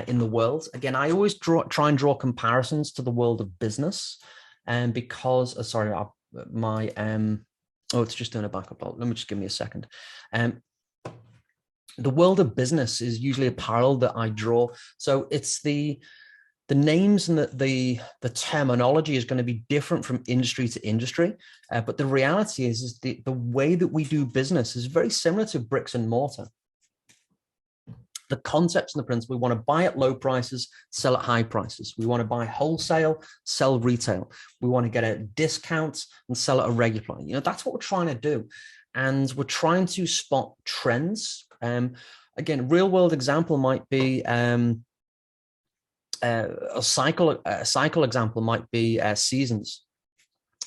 in the world. Again, I always try and draw comparisons to the world of business, and because it's just doing a backup. Let me just give me a second. The world of business is usually a parallel that I draw. So it's the names and the terminology is going to be different from industry to industry. But the reality is the way that we do business is very similar to bricks and mortar. The concepts and the principle: we want to buy at low prices, sell at high prices. We want to buy wholesale, sell retail. We want to get a discount and sell at a regular price. That's what we're trying to do. And we're trying to spot trends. Again, real world example might be a cycle example might be seasons.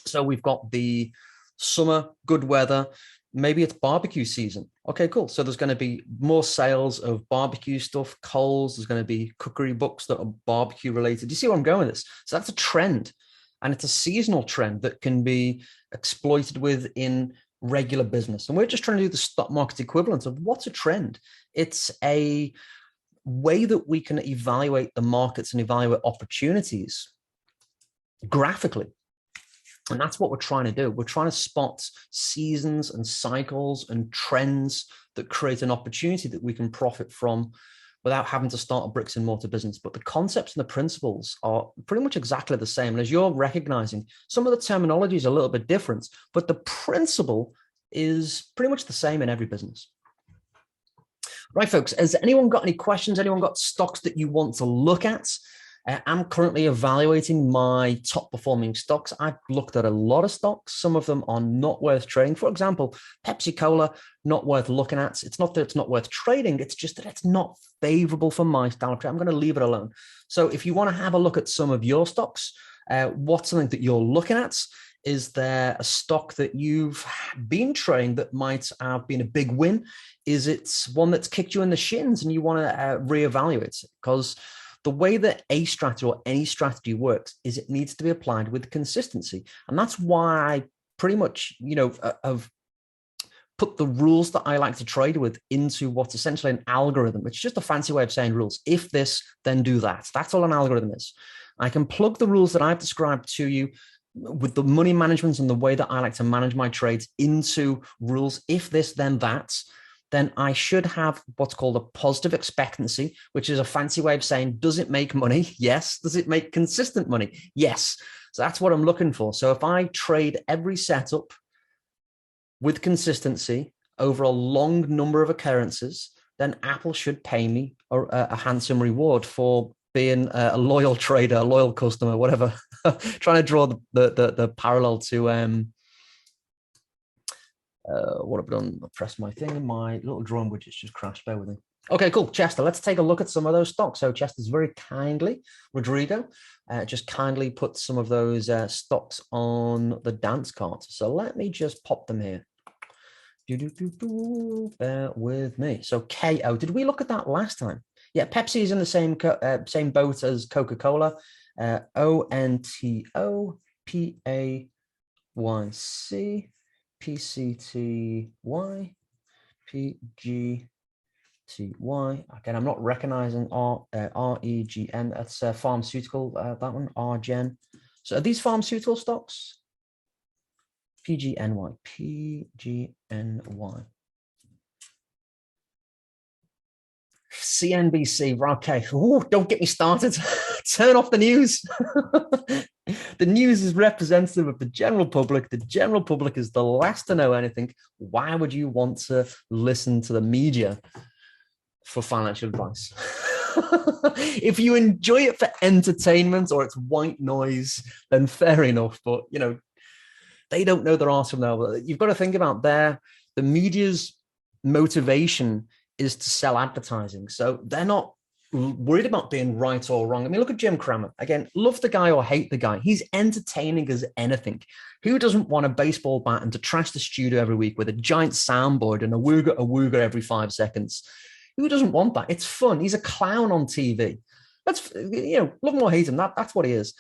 So we've got the summer, good weather. Maybe it's barbecue season. Okay, cool. So there's going to be more sales of barbecue stuff, coals. There's going to be cookery books that are barbecue related. Do you see where I'm going with this? So that's a trend, and it's a seasonal trend that can be exploited within regular business. And we're just trying to do the stock market equivalent of what's a trend. It's a way that we can evaluate the markets and evaluate opportunities graphically. And that's what we're trying to do. We're trying to spot seasons and cycles and trends that create an opportunity that we can profit from without having to start a bricks and mortar business. But the concepts and the principles are pretty much exactly the same. And as you're recognizing, some of the terminology is a little bit different, but the principle is pretty much the same in every business. Right, folks, has anyone got any questions? Anyone got stocks that you want to look at? I'm currently evaluating my top performing stocks. I've looked at a lot of stocks. Some of them are not worth trading. For example, Pepsi Cola, not worth looking at. It's not that it's not worth trading. It's just that it's not favorable for my style of trade. I'm going to leave it alone. So if you want to have a look at some of your stocks, what's something that you're looking at? Is there a stock that you've been trading that might have been a big win? Is it one that's kicked you in the shins and you want to reevaluate? Because the way that a strategy or any strategy works is it needs to be applied with consistency. And that's why I pretty much, have put the rules that I like to trade with into what's essentially an algorithm. It's just a fancy way of saying rules. If this, then do that. That's all an algorithm is. I can plug the rules that I've described to you with the money management and the way that I like to manage my trades into rules. If this, then that. Then I should have what's called a positive expectancy, which is a fancy way of saying, does it make money? Yes. Does it make consistent money? Yes. So that's what I'm looking for. So if I trade every setup with consistency over a long number of occurrences, then Apple should pay me a handsome reward for being a loyal trader, a loyal customer, whatever. Trying to draw the parallel to what I've done. I pressed my thing and my little drawing widget's just crashed. Bear with me. Okay, cool. Chester, let's take a look at some of those stocks. So Chester's very kindly, Rodrigo, just kindly put some of those stocks on the dance card. So let me just pop them here. Bear with me. So KO, did we look at that last time? Yeah, Pepsi is in the same boat as Coca-Cola. ONTOPAYC. PCTY, PGTY. Again, I'm not recognizing REGN. That's pharmaceutical, that one, RGen. So are these pharmaceutical stocks? PGNY, PGNY. CNBC, okay. Ooh, don't get me started. Turn off the news. The news is representative of the general public. The general public is the last to know anything. Why would you want to listen to the media for financial advice? If you enjoy it for entertainment or it's white noise, then fair enough. But, they don't know their arse from there. You've got to think about the media's motivation is to sell advertising. So they're not worried about being right or wrong. I mean, look at Jim Cramer. Again, love the guy or hate the guy. He's entertaining as anything. Who doesn't want a baseball bat and to trash the studio every week with a giant soundboard and a wooga every 5 seconds? Who doesn't want that? It's fun. He's a clown on TV. That's, love him or hate him. That's what he is.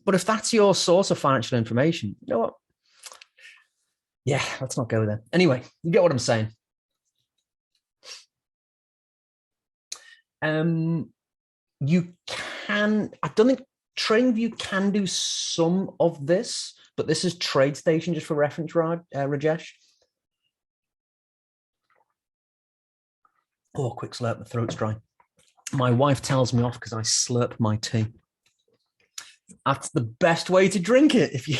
But if that's your source of financial information, you know what? Yeah, let's not go there. Anyway, you get what I'm saying. You can, I don't think TradingView can do some of this, but this is TradeStation just for reference, Rajesh. Oh, quick slurp, the throat's dry. My wife tells me off because I slurp my tea. That's the best way to drink it. If you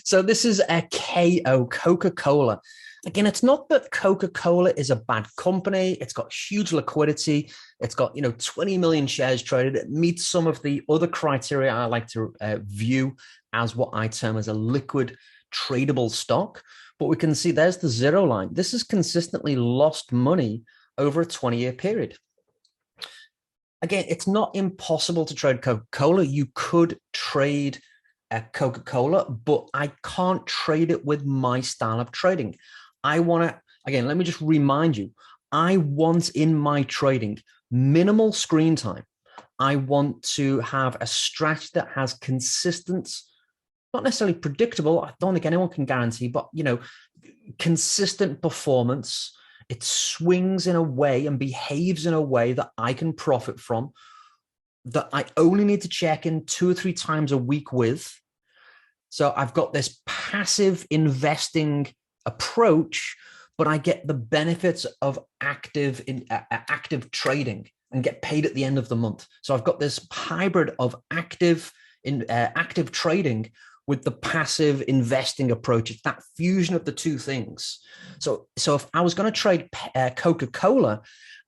So this is a KO, Coca-Cola. Again, it's not that Coca-Cola is a bad company. It's got huge liquidity. It's got 20 million shares traded. It meets some of the other criteria I like to view as what I term as a liquid tradable stock. But we can see there's the zero line. This has consistently lost money over a 20-year period. Again, it's not impossible to trade Coca-Cola. You could trade Coca-Cola, but I can't trade it with my style of trading. I want to, again, let me just remind you, I want in my trading minimal screen time. I want to have a strategy that has consistent, not necessarily predictable, I don't think anyone can guarantee, but consistent performance. It swings in a way and behaves in a way that I can profit from, that I only need to check in 2 or 3 times a week with. So I've got this passive investing approach, but I get the benefits of active trading and get paid at the end of the month. So I've got this hybrid of active trading with the passive investing approach. It's that fusion of the two things. So if I was going to trade Coca-Cola,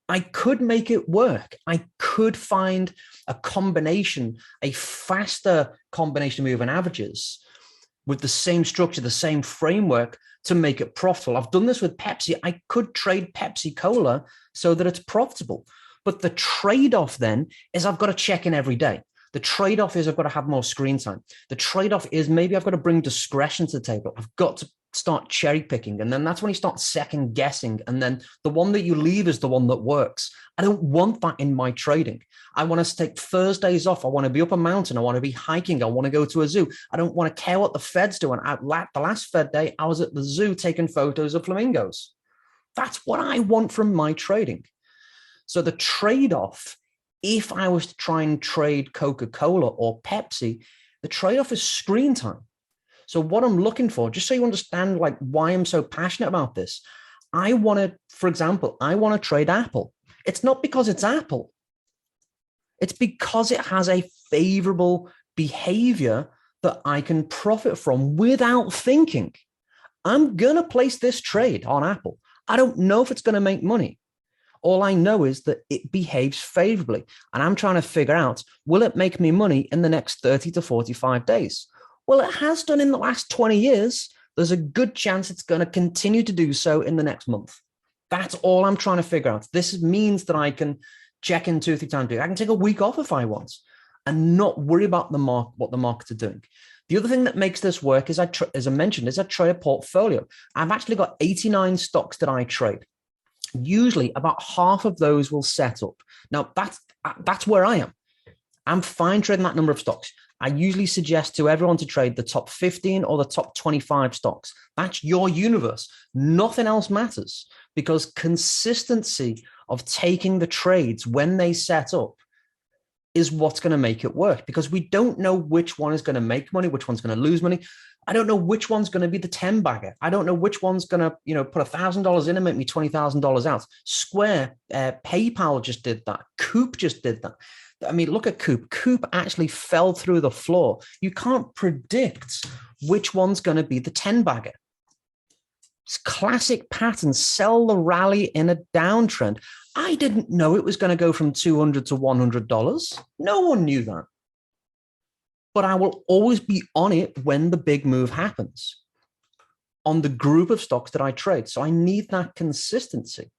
I could make it work. I could find a combination, a faster combination of moving averages with the same structure, the same framework to make it profitable. I've done this with Pepsi. I could trade Pepsi Cola so that it's profitable. But the trade-off then is I've got to check in every day. The trade-off is I've got to have more screen time. The trade-off is maybe I've got to bring discretion to the table. I've got to start cherry picking. And then that's when you start second guessing. And then the one that you leave is the one that works. I don't want that in my trading. I want to take Thursdays off. I want to be up a mountain. I want to be hiking. I want to go to a zoo. I don't want to care what the Fed's doing. The last Fed day, I was at the zoo taking photos of flamingos. That's what I want from my trading. So the trade-off, if I was to try and trade Coca-Cola or Pepsi, the trade-off is screen time. So what I'm looking for, just so you understand like why I'm so passionate about this, I want to, for example, I want to trade Apple. It's not because it's Apple. It's because it has a favorable behavior that I can profit from without thinking. I'm going to place this trade on Apple. I don't know if it's going to make money. All I know is that it behaves favorably. And I'm trying to figure out, will it make me money in the next 30 to 45 days? Well, it has done in the last 20 years. There's a good chance it's going to continue to do so in the next month. That's all I'm trying to figure out. This means that I can check in 2 or 3 times a week. I can take a week off if I want and not worry about the market, what the markets are doing. The other thing that makes this work is, as I mentioned, is I trade a portfolio. I've actually got 89 stocks that I trade. Usually about half of those will set up. Now that's where I am. I'm fine trading that number of stocks. I usually suggest to everyone to trade the top 15 or the top 25 stocks. That's your universe. Nothing else matters, because consistency of taking the trades when they set up is what's going to make it work, because we don't know which one is going to make money, which one's going to lose money. I don't know which one's going to be the 10 bagger. I don't know which one's going to, put $1,000 in and make me $20,000 out. Square, PayPal just did that. Coop just did that. I mean, look at Coop. Coop actually fell through the floor. You can't predict which one's going to be the 10 bagger. It's classic pattern. Sell the rally in a downtrend. I didn't know it was going to go from $200 to $100. No one knew that. But I will always be on it when the big move happens on the group of stocks that I trade. So I need that consistency.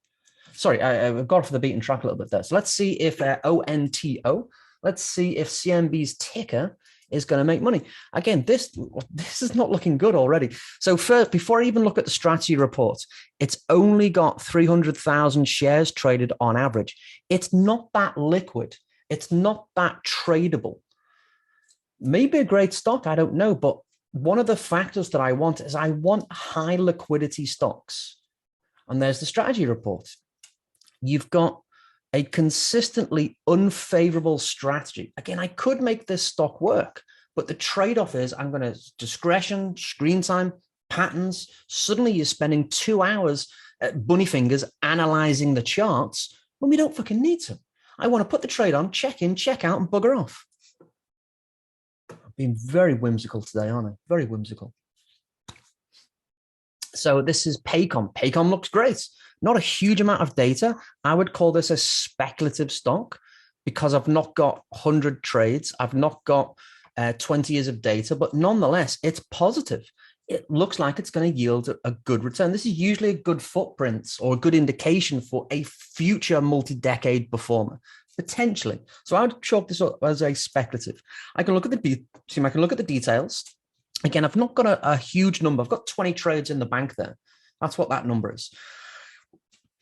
Sorry, I've got off the beaten track a little bit there. So let's see if ONTO, let's see if CMB's ticker is going to make money. Again, this is not looking good already. So first, before I even look at the strategy report, it's only got 300,000 shares traded on average. It's not that liquid. It's not that tradable. Maybe a great stock, I don't know. But one of the factors that I want is I want high liquidity stocks. And there's the strategy report. You've got a consistently unfavorable strategy. Again, I could make this stock work, but the trade-off is I'm going to discretion, screen time, patterns. Suddenly you're spending 2 hours at bunny fingers analyzing the charts when we don't fucking need to. I want to put the trade on, check in, check out, and bugger off. I've been very whimsical today, aren't I? Very whimsical. So this is Paycom. Paycom looks great. Not a huge amount of data. I would call this a speculative stock because I've not got 100 trades. I've not got 20 years of data, but nonetheless, it's positive. It looks like it's going to yield a good return. This is usually a good footprint or a good indication for a future multi-decade performer, potentially. So I would chalk this up as a speculative. I can look at the details. Again, I've not got a huge number. I've got 20 trades in the bank there. That's what that number is.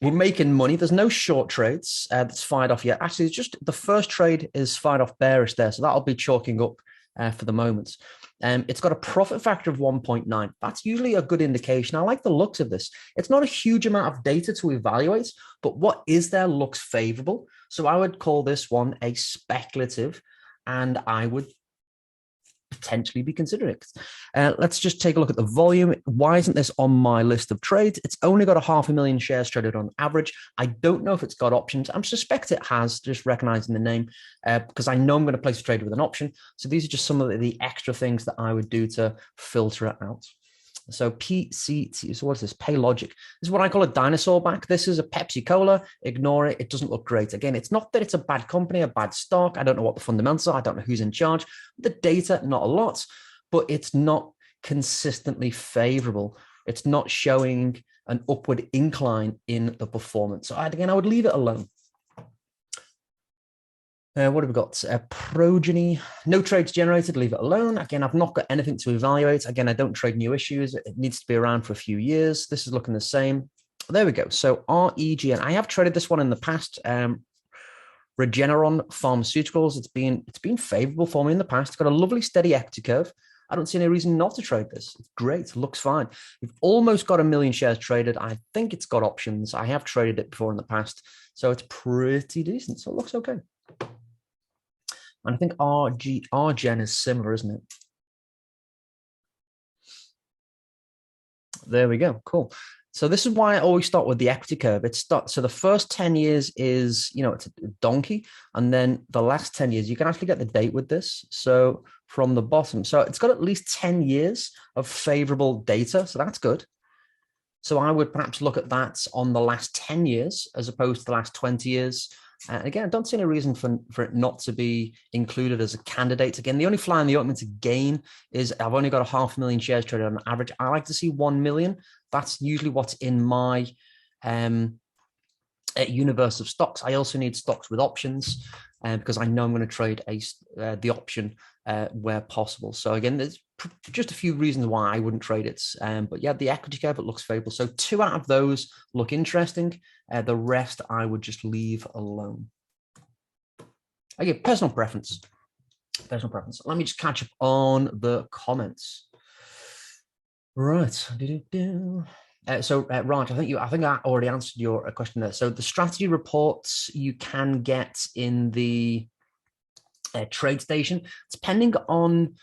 We're making money. There's no short trades that's fired off yet. Actually, it's just the first trade is fired off bearish there. So that'll be chalking up for the moment. It's got a profit factor of 1.9. That's usually a good indication. I like the looks of this. It's not a huge amount of data to evaluate, but what is there looks favorable. So I would call this one a speculative, and I would potentially be considering it. Let's just take a look at the volume. Why isn't this on my list of trades? It's only got 500,000 shares traded on average. I don't know if it's got options. I suspect it has, just recognizing the name, because I know I'm going to place a trade with an option. So these are just some of the extra things that I would do to filter it out. So PCT, so what is this? Paylogic. This is what I call a dinosaur back. This is a Pepsi Cola. Ignore it. It doesn't look great. Again, it's not that it's a bad company, a bad stock. I don't know what the fundamentals are. I don't know who's in charge. The data, not a lot, but it's not consistently favorable. It's not showing an upward incline in the performance. So again, I would leave it alone. What have we got? Progeny, no trades generated, leave it alone. Again, I've not got anything to evaluate. Again, I don't trade new issues. It needs to be around for a few years. This is looking the same. There we go. So REGN, I have traded this one in the past. Regeneron Pharmaceuticals, it's been favorable for me in the past. It's got a lovely steady equity curve. I don't see any reason not to trade this. It's great, looks fine. We've almost got 1 million shares traded. I think it's got options. I have traded it before in the past, so it's pretty decent. So it looks okay. And I think RGen is similar, isn't it? There we go. Cool. So this is why I always start with the equity curve. So the first 10 years is, it's a donkey. And then the last 10 years, you can actually get the date with this. So from the bottom, so it's got at least 10 years of favorable data. So that's good. So I would perhaps look at that on the last 10 years as opposed to the last 20 years. Again, I don't see any reason for it not to be included as a candidate. Again, the only fly in the ointment again is I've only got 500,000 shares traded on average. I like to see 1 million. That's usually what's in my universe of stocks. I also need stocks with options because I know I'm going to trade the option where possible. So again, there's just a few reasons why I wouldn't trade it. But yeah, the equity curve, it looks favorable. So 2 out of those look interesting. The rest I would just leave alone. Okay, personal preference. Personal preference. Let me just catch up on the comments. Right. So Raj, I think I already answered your question there. So the strategy reports you can get in the trade station, depending on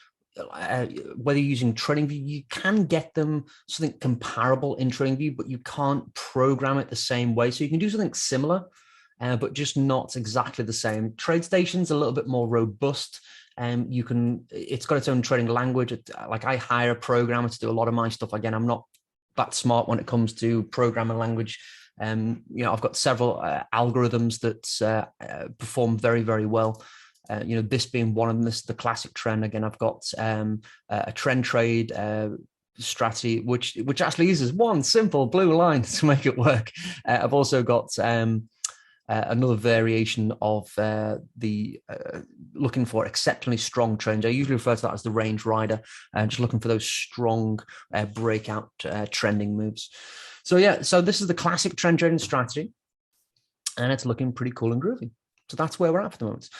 whether you're using TradingView, you can get them something comparable in TradingView, but you can't program it the same way. So you can do something similar, but just not exactly the same. TradeStation's a little bit more robust. It's got its own trading language. Like I hire a programmer to do a lot of my stuff. Again, I'm not that smart when it comes to programming language. I've got several algorithms that perform very, very well. This being one of them, this is the classic trend. Again, I've got a trend trade strategy, which actually uses one simple blue line to make it work. I've also got another variation of looking for exceptionally strong trends. I usually refer to that as the range rider, just looking for those strong breakout trending moves. So yeah, so this is the classic trend trading strategy, and it's looking pretty cool and groovy. So that's where we're at for the moment.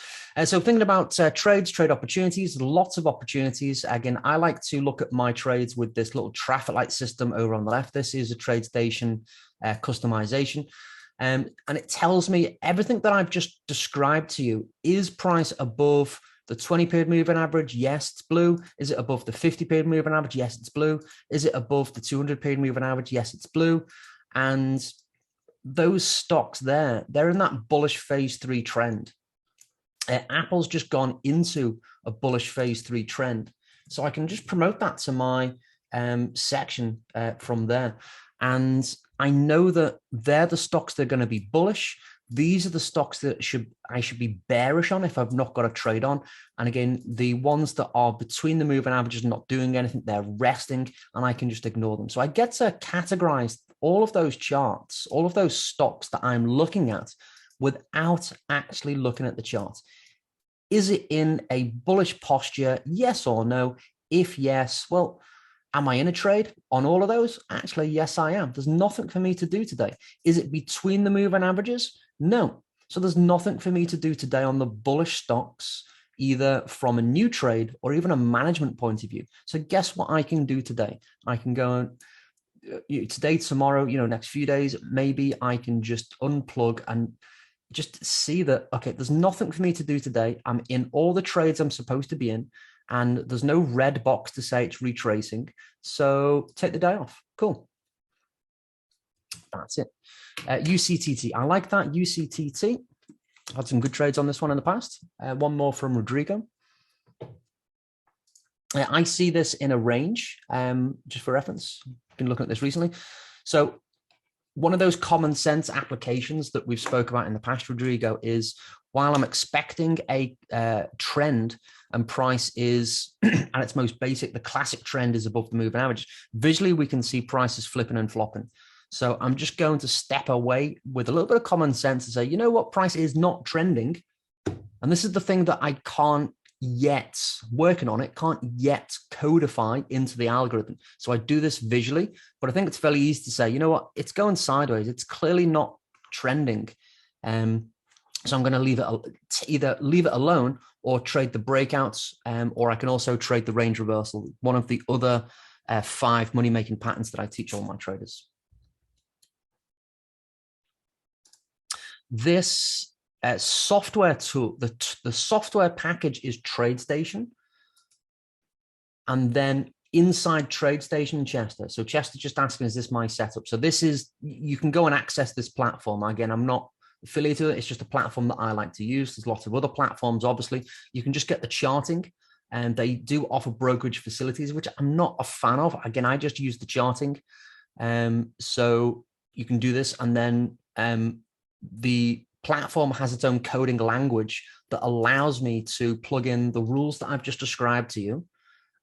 So thinking about trade opportunities, lots of opportunities. Again, I like to look at my trades with this little traffic light system over on the left. This is a TradeStation customization. And it tells me everything that I've just described to you. Is price above the 20-period moving average? Yes, it's blue. Is it above the 50-period moving average? Yes, it's blue. Is it above the 200-period moving average? Yes, it's blue. And those stocks there, they're in that bullish phase 3 trend. Apple's just gone into a bullish phase 3 trend. So I can just promote that to my section from there. And I know that they're the stocks that are going to be bullish. These are the stocks that I should be bearish on if I've not got a trade on. And again, the ones that are between the moving averages, not doing anything, they're resting, and I can just ignore them. So I get to categorize all of those charts, all of those stocks that I'm looking at without actually looking at the chart. Is it in a bullish posture? Yes or no? If yes, well, am I in a trade on all of those? Actually, yes, I am. There's nothing for me to do today. Is it between the moving averages? No. So there's nothing for me to do today on the bullish stocks, either from a new trade or even a management point of view. So guess what I can do today? I can go today, tomorrow, next few days, maybe I can just unplug and just see that, okay, there's nothing for me to do today. I'm in all the trades I'm supposed to be in, and there's no red box to say it's retracing. So take the day off. Cool. That's it. UCTT. I like that. UCTT. Had some good trades on this one in the past. One more from Rodrigo. I see this in a range, just for reference. Been looking at this recently. So one of those common sense applications that we've spoke about in the past, Rodrigo, is while I'm expecting a trend and price is at its most basic, the classic trend is above the moving average. Visually, we can see prices flipping and flopping. So I'm just going to step away with a little bit of common sense and say, you know what, price is not trending. And this is the thing that I can't yet, working on it, can't yet codify into the algorithm. So I do this visually, but I think it's fairly easy to say, you know what, it's going sideways. It's clearly not trending. So I'm going to leave it, either leave it alone or trade the breakouts, or I can also trade the range reversal, one of the other 5 money-making patterns that I teach all my traders. This software tool, the software package is TradeStation. And then inside TradeStation, Chester. So Chester just asking, is this my setup? So this is, you can go and access this platform. Again, I'm not affiliated with it. It's just a platform that I like to use. There's lots of other platforms, obviously. You can just get the charting, and they do offer brokerage facilities, which I'm not a fan of. Again, I just use the charting. So you can do this, and then the platform has its own coding language that allows me to plug in the rules that I've just described to you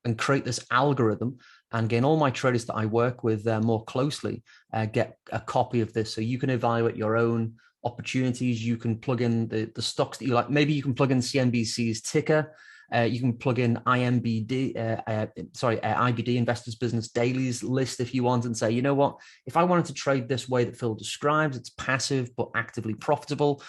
and create this algorithm. And again, all my traders that I work with more closely get a copy of this. So you can evaluate your own opportunities. You can plug in the stocks that you like. Maybe you can plug in CNBC's ticker. You can plug in IBD Investors Business Dailies list if you want, and say, you know what, if I wanted to trade this way that Phil describes, it's passive but actively profitable.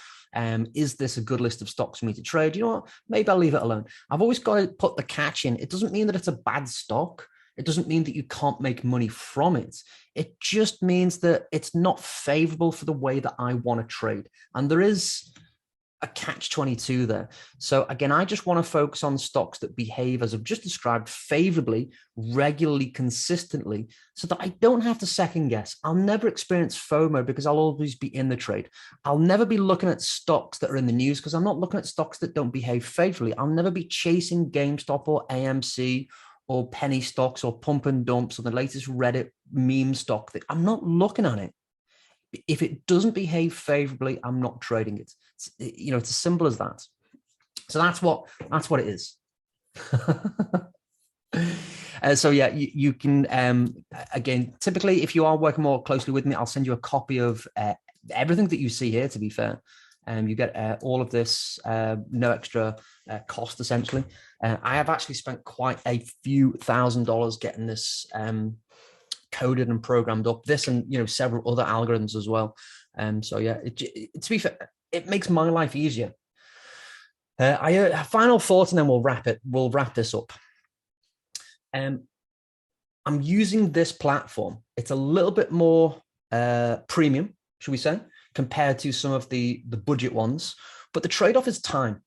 Is this a good list of stocks for me to trade? You know what, maybe I'll leave it alone. I've always got to put the catch in. It doesn't mean that it's a bad stock. It doesn't mean that you can't make money from it. It just means that it's not favorable for the way that I want to trade. And there is a catch-22 there. So again, I just want to focus on stocks that behave, as I've just described, favorably, regularly, consistently, so that I don't have to second guess. I'll never experience FOMO because I'll always be in the trade. I'll never be looking at stocks that are in the news because I'm not looking at stocks that don't behave favorably. I'll never be chasing GameStop or AMC or penny stocks or pump and dumps or the latest Reddit meme stock. I'm not looking at it. If it doesn't behave favorably, I'm not trading it. It's as simple as that. So that's what it is. So yeah, you can, again, typically if you are working more closely with me, I'll send you a copy of everything that you see here, to be fair. You get all of this, no extra cost, essentially. I have actually spent quite a few $1,000s getting this coded and programmed up, this and several other algorithms as well. So yeah, to be fair, it makes my life easier. Final thoughts, and then we'll wrap this up. I'm using this platform. It's a little bit more premium, should we say? compared to some of the budget ones. But the trade-off is time.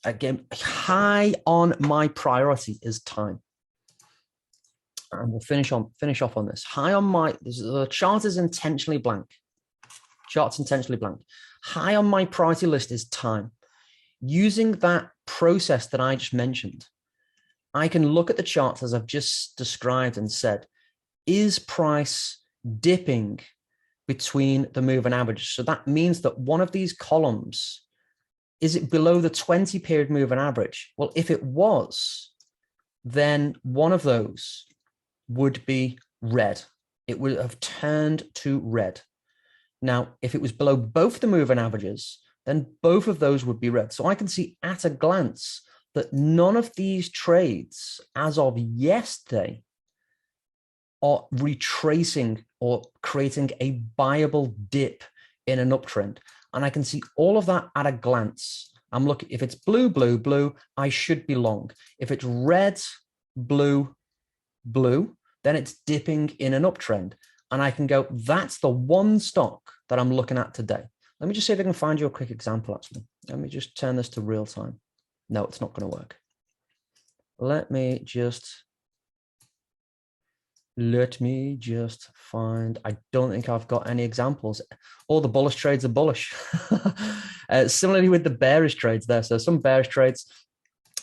Again, high on my priority is time. And we'll finish off on this. High on my, the chart is intentionally blank. Chart's intentionally blank. High on my priority list is time. Using that process that I just mentioned, I can look at the charts as I've just described and said, is price dipping between the moving averages? So that means that one of these columns, is it below the 20 period moving average? Well, if it was, then one of those would be red. It would have turned to red. Now, if it was below both the moving averages, then both of those would be red. So I can see at a glance that none of these trades as of yesterday are retracing or creating a buyable dip in an uptrend. And I can see all of that at a glance. I'm looking, if it's blue, blue, blue, I should be long. If it's red, blue, blue, then it's dipping in an uptrend. And I can go, that's the one stock that I'm looking at today. Let me just see if I can find you a quick example, actually. Let me just turn this to real time. No, it's not going to work. Let me just find, I don't think I've got any examples. All the bullish trades are bullish. Similarly with the bearish trades there. So some bearish trades,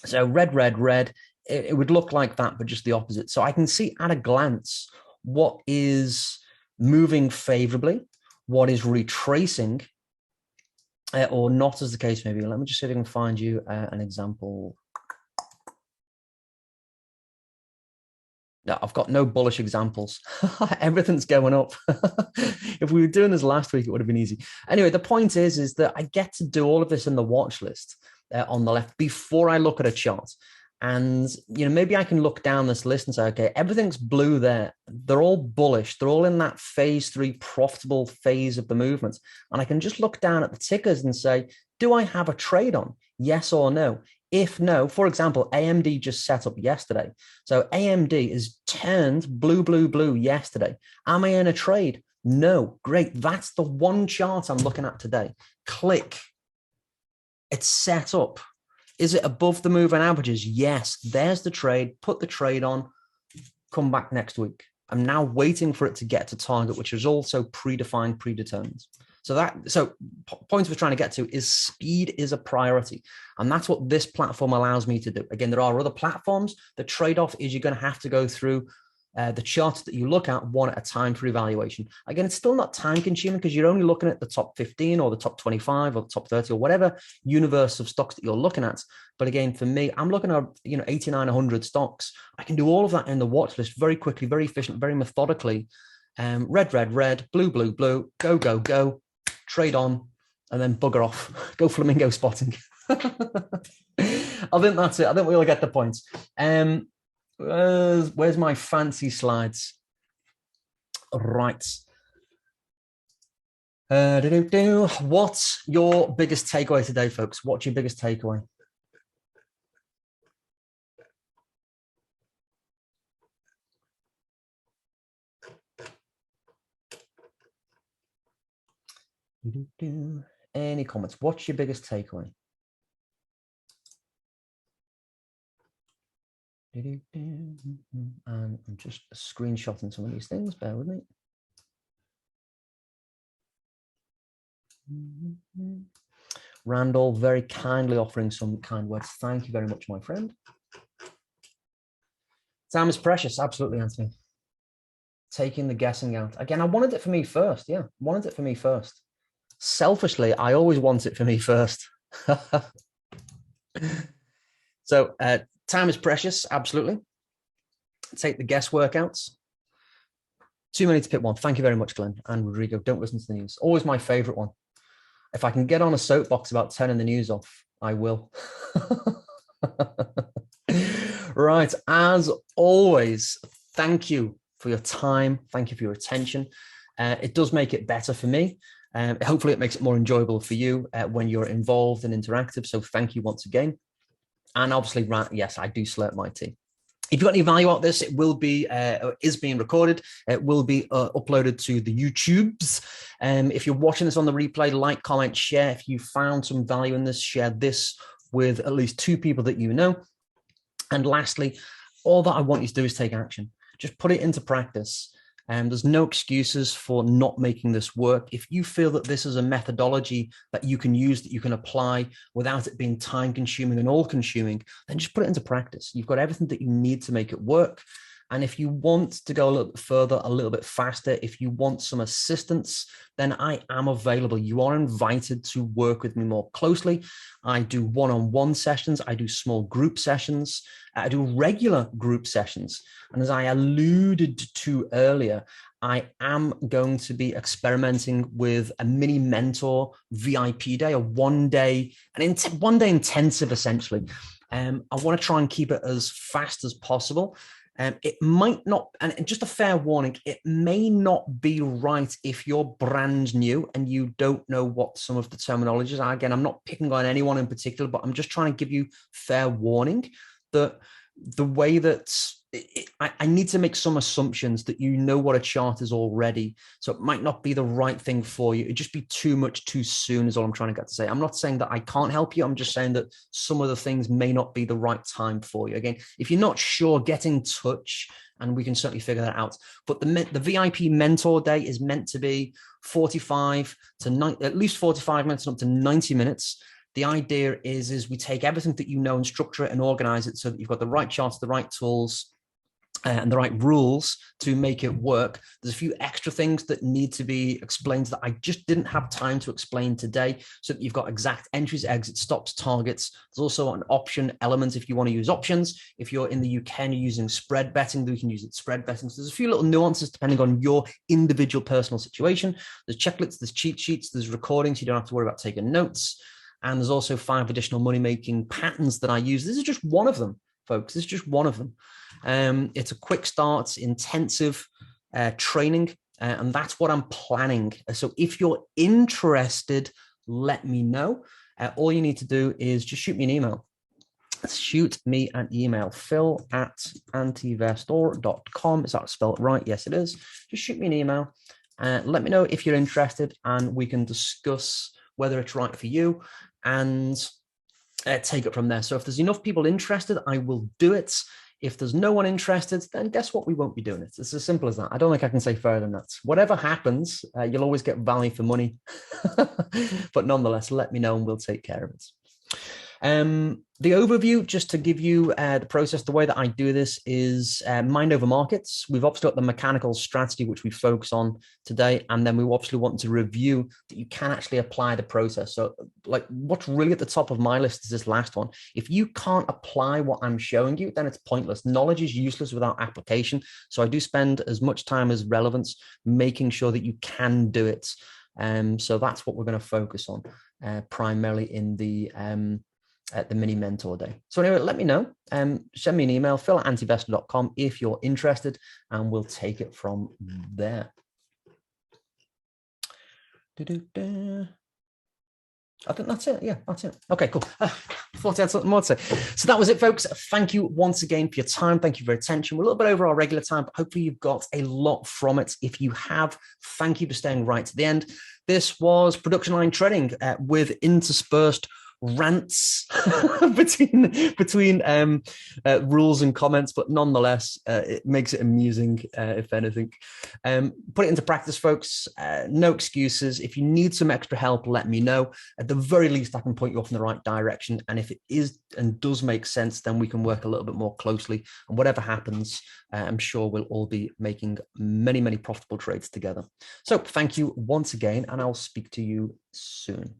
so red, red, red, it would look like that, but just the opposite. So I can see at a glance what is moving favorably, what is retracing, or not, as the case may be. Let me just see if I can find you an example. No, I've got no bullish examples. Everything's going up. If we were doing this last week, it would have been easy. Anyway, the point is that I get to do all of this in the watch list on the left before I look at a chart. And, you know, maybe I can look down this list and say, okay, everything's blue there. They're all bullish. They're all in that phase 3 profitable phase of the movement. And I can just look down at the tickers and say, do I have a trade on? Yes or no? If no, for example, AMD just set up yesterday. So AMD is turned blue, blue, blue yesterday. Am I in a trade? No. Great. That's the one chart I'm looking at today. Click. It's set up. Is it above the moving averages? Yes. There's the trade. Put the trade on. Come back next week. I'm now waiting for it to get to target, which is also predefined, predetermined. So point we're trying to get to is speed is a priority. And that's what this platform allows me to do. Again, there are other platforms. The trade-off is you're going to have to go through the charts that you look at one at a time for evaluation. Again, it's still not time consuming because you're only looking at the top 15 or the top 25 or the top 30 or whatever universe of stocks that you're looking at. But again, for me, I'm looking at 89, 100 stocks. I can do all of that in the watch list very quickly, very efficient, very methodically. Red, red, red, blue, blue, blue, go, go, go, trade on, and then bugger off. Go flamingo spotting. I think that's it. I think we all get the point. Where's my fancy slides? Right. What's your biggest takeaway today, folks? What's your biggest takeaway? Any comments? What's your biggest takeaway? And I'm just screenshotting some of these things. Bear with me. Randall very kindly offering some kind words. Thank you very much, my friend. Time is precious. Absolutely, Anthony. Taking the guessing out. Again, I wanted it for me first. Yeah, wanted it for me first. Selfishly, I always want it for me first. So time is precious. Absolutely. Take the guesswork out. Too many to pick one. Thank you very much, Glenn and Rodrigo. Don't listen to the news. Always my favorite one. If I can get on a soapbox about turning the news off, I will. Right. As always, thank you for your time. Thank you for your attention. It does make it better for me. Hopefully it makes it more enjoyable for you when you're involved and interactive. So thank you once again. And obviously, yes, I do slurp my tea. If you've got any value out of this, it will be, is being recorded. It will be uploaded to the YouTubes. If you're watching this on the replay, like, comment, share. If you found some value in this, share this with at least 2 people that you know. And lastly, all that I want you to do is take action. Just put it into practice. There's no excuses for not making this work. If you feel that this is a methodology that you can use, that you can apply without it being time consuming and all consuming, then just put it into practice. You've got everything that you need to make it work. And if you want to go a little bit further, a little bit faster, if you want some assistance, then I am available. You are invited to work with me more closely. I do one-on-one sessions. I do small group sessions. I do regular group sessions. And as I alluded to earlier, I am going to be experimenting with a mini mentor VIP day, a one-day intensive, essentially. I want to try and keep it as fast as possible. It might not, and just a fair warning, it may not be right if you're brand new and you don't know what some of the terminologies are. Again, I'm not picking on anyone in particular, but I'm just trying to give you fair warning that the way that I need to make some assumptions that you know what a chart is already. So it might not be the right thing for you. It'd just be too much too soon is all I'm trying to get to say. I'm not saying that I can't help you. I'm just saying that some of the things may not be the right time for you. Again, if you're not sure, get in touch and we can certainly figure that out. But the VIP mentor day is meant to be 45 to at least 45 minutes and up to 90 minutes. The idea is we take everything that you know and structure it and organize it so that you've got the right charts, the right tools, and the right rules to make it work. There's a few extra things that need to be explained that I just didn't have time to explain today, so that you've got exact entries, exits, stops, targets. There's also an option element if you want to use options. If you're in the UK and you're using spread betting, we can use it spread betting. So there's a few little nuances depending on your individual personal situation. There's checklists, there's cheat sheets, there's recordings. You don't have to worry about taking notes. And there's also 5 additional money-making patterns that I use. This is just one of them, folks. This is just one of them. It's a quick start, intensive training, and that's what I'm planning. So if you're interested, let me know. All you need to do is just shoot me an email. Shoot me an email, phil@antivestor.com. Is that spelled right? Yes, it is. Just shoot me an email. Let me know if you're interested, and we can discuss whether it's right for you and take it from there. So if there's enough people interested, I will do it. If there's no one interested, then guess what? We won't be doing it. It's as simple as that. I don't think I can say further than that. Whatever happens, you'll always get value for money. But nonetheless, let me know and we'll take care of it. The overview, just to give you the process, the way that I do this is mind over markets. We've obviously got the mechanical strategy, which we focus on today. And then we obviously want to review that you can actually apply the process. So like what's really at the top of my list is this last one. If you can't apply what I'm showing you, then it's pointless. Knowledge is useless without application. So I do spend as much time as relevance making sure that you can do it. So that's what we're going to focus on primarily in the mini mentor day. So anyway, let me know. Send me an email, phil@antivestor.com if you're interested, and we'll take it from there. I think that's it. Yeah, that's it. Okay, cool. Thought I had something more to say. So that was it, folks. Thank you once again for your time. Thank you for your attention. We're a little bit over our regular time, but hopefully you've got a lot from it. If you have, thank you for staying right to the end. This was production line trading with interspersed rants between rules and comments, but nonetheless it makes it amusing if anything. Put it into practice, folks. No excuses. If you need some extra help, let me know. At the very least, I can point you off in the right direction, and if it is and does make sense, then we can work a little bit more closely, and whatever happens, I'm sure we'll all be making many profitable trades together. So thank you once again, and I'll speak to you soon.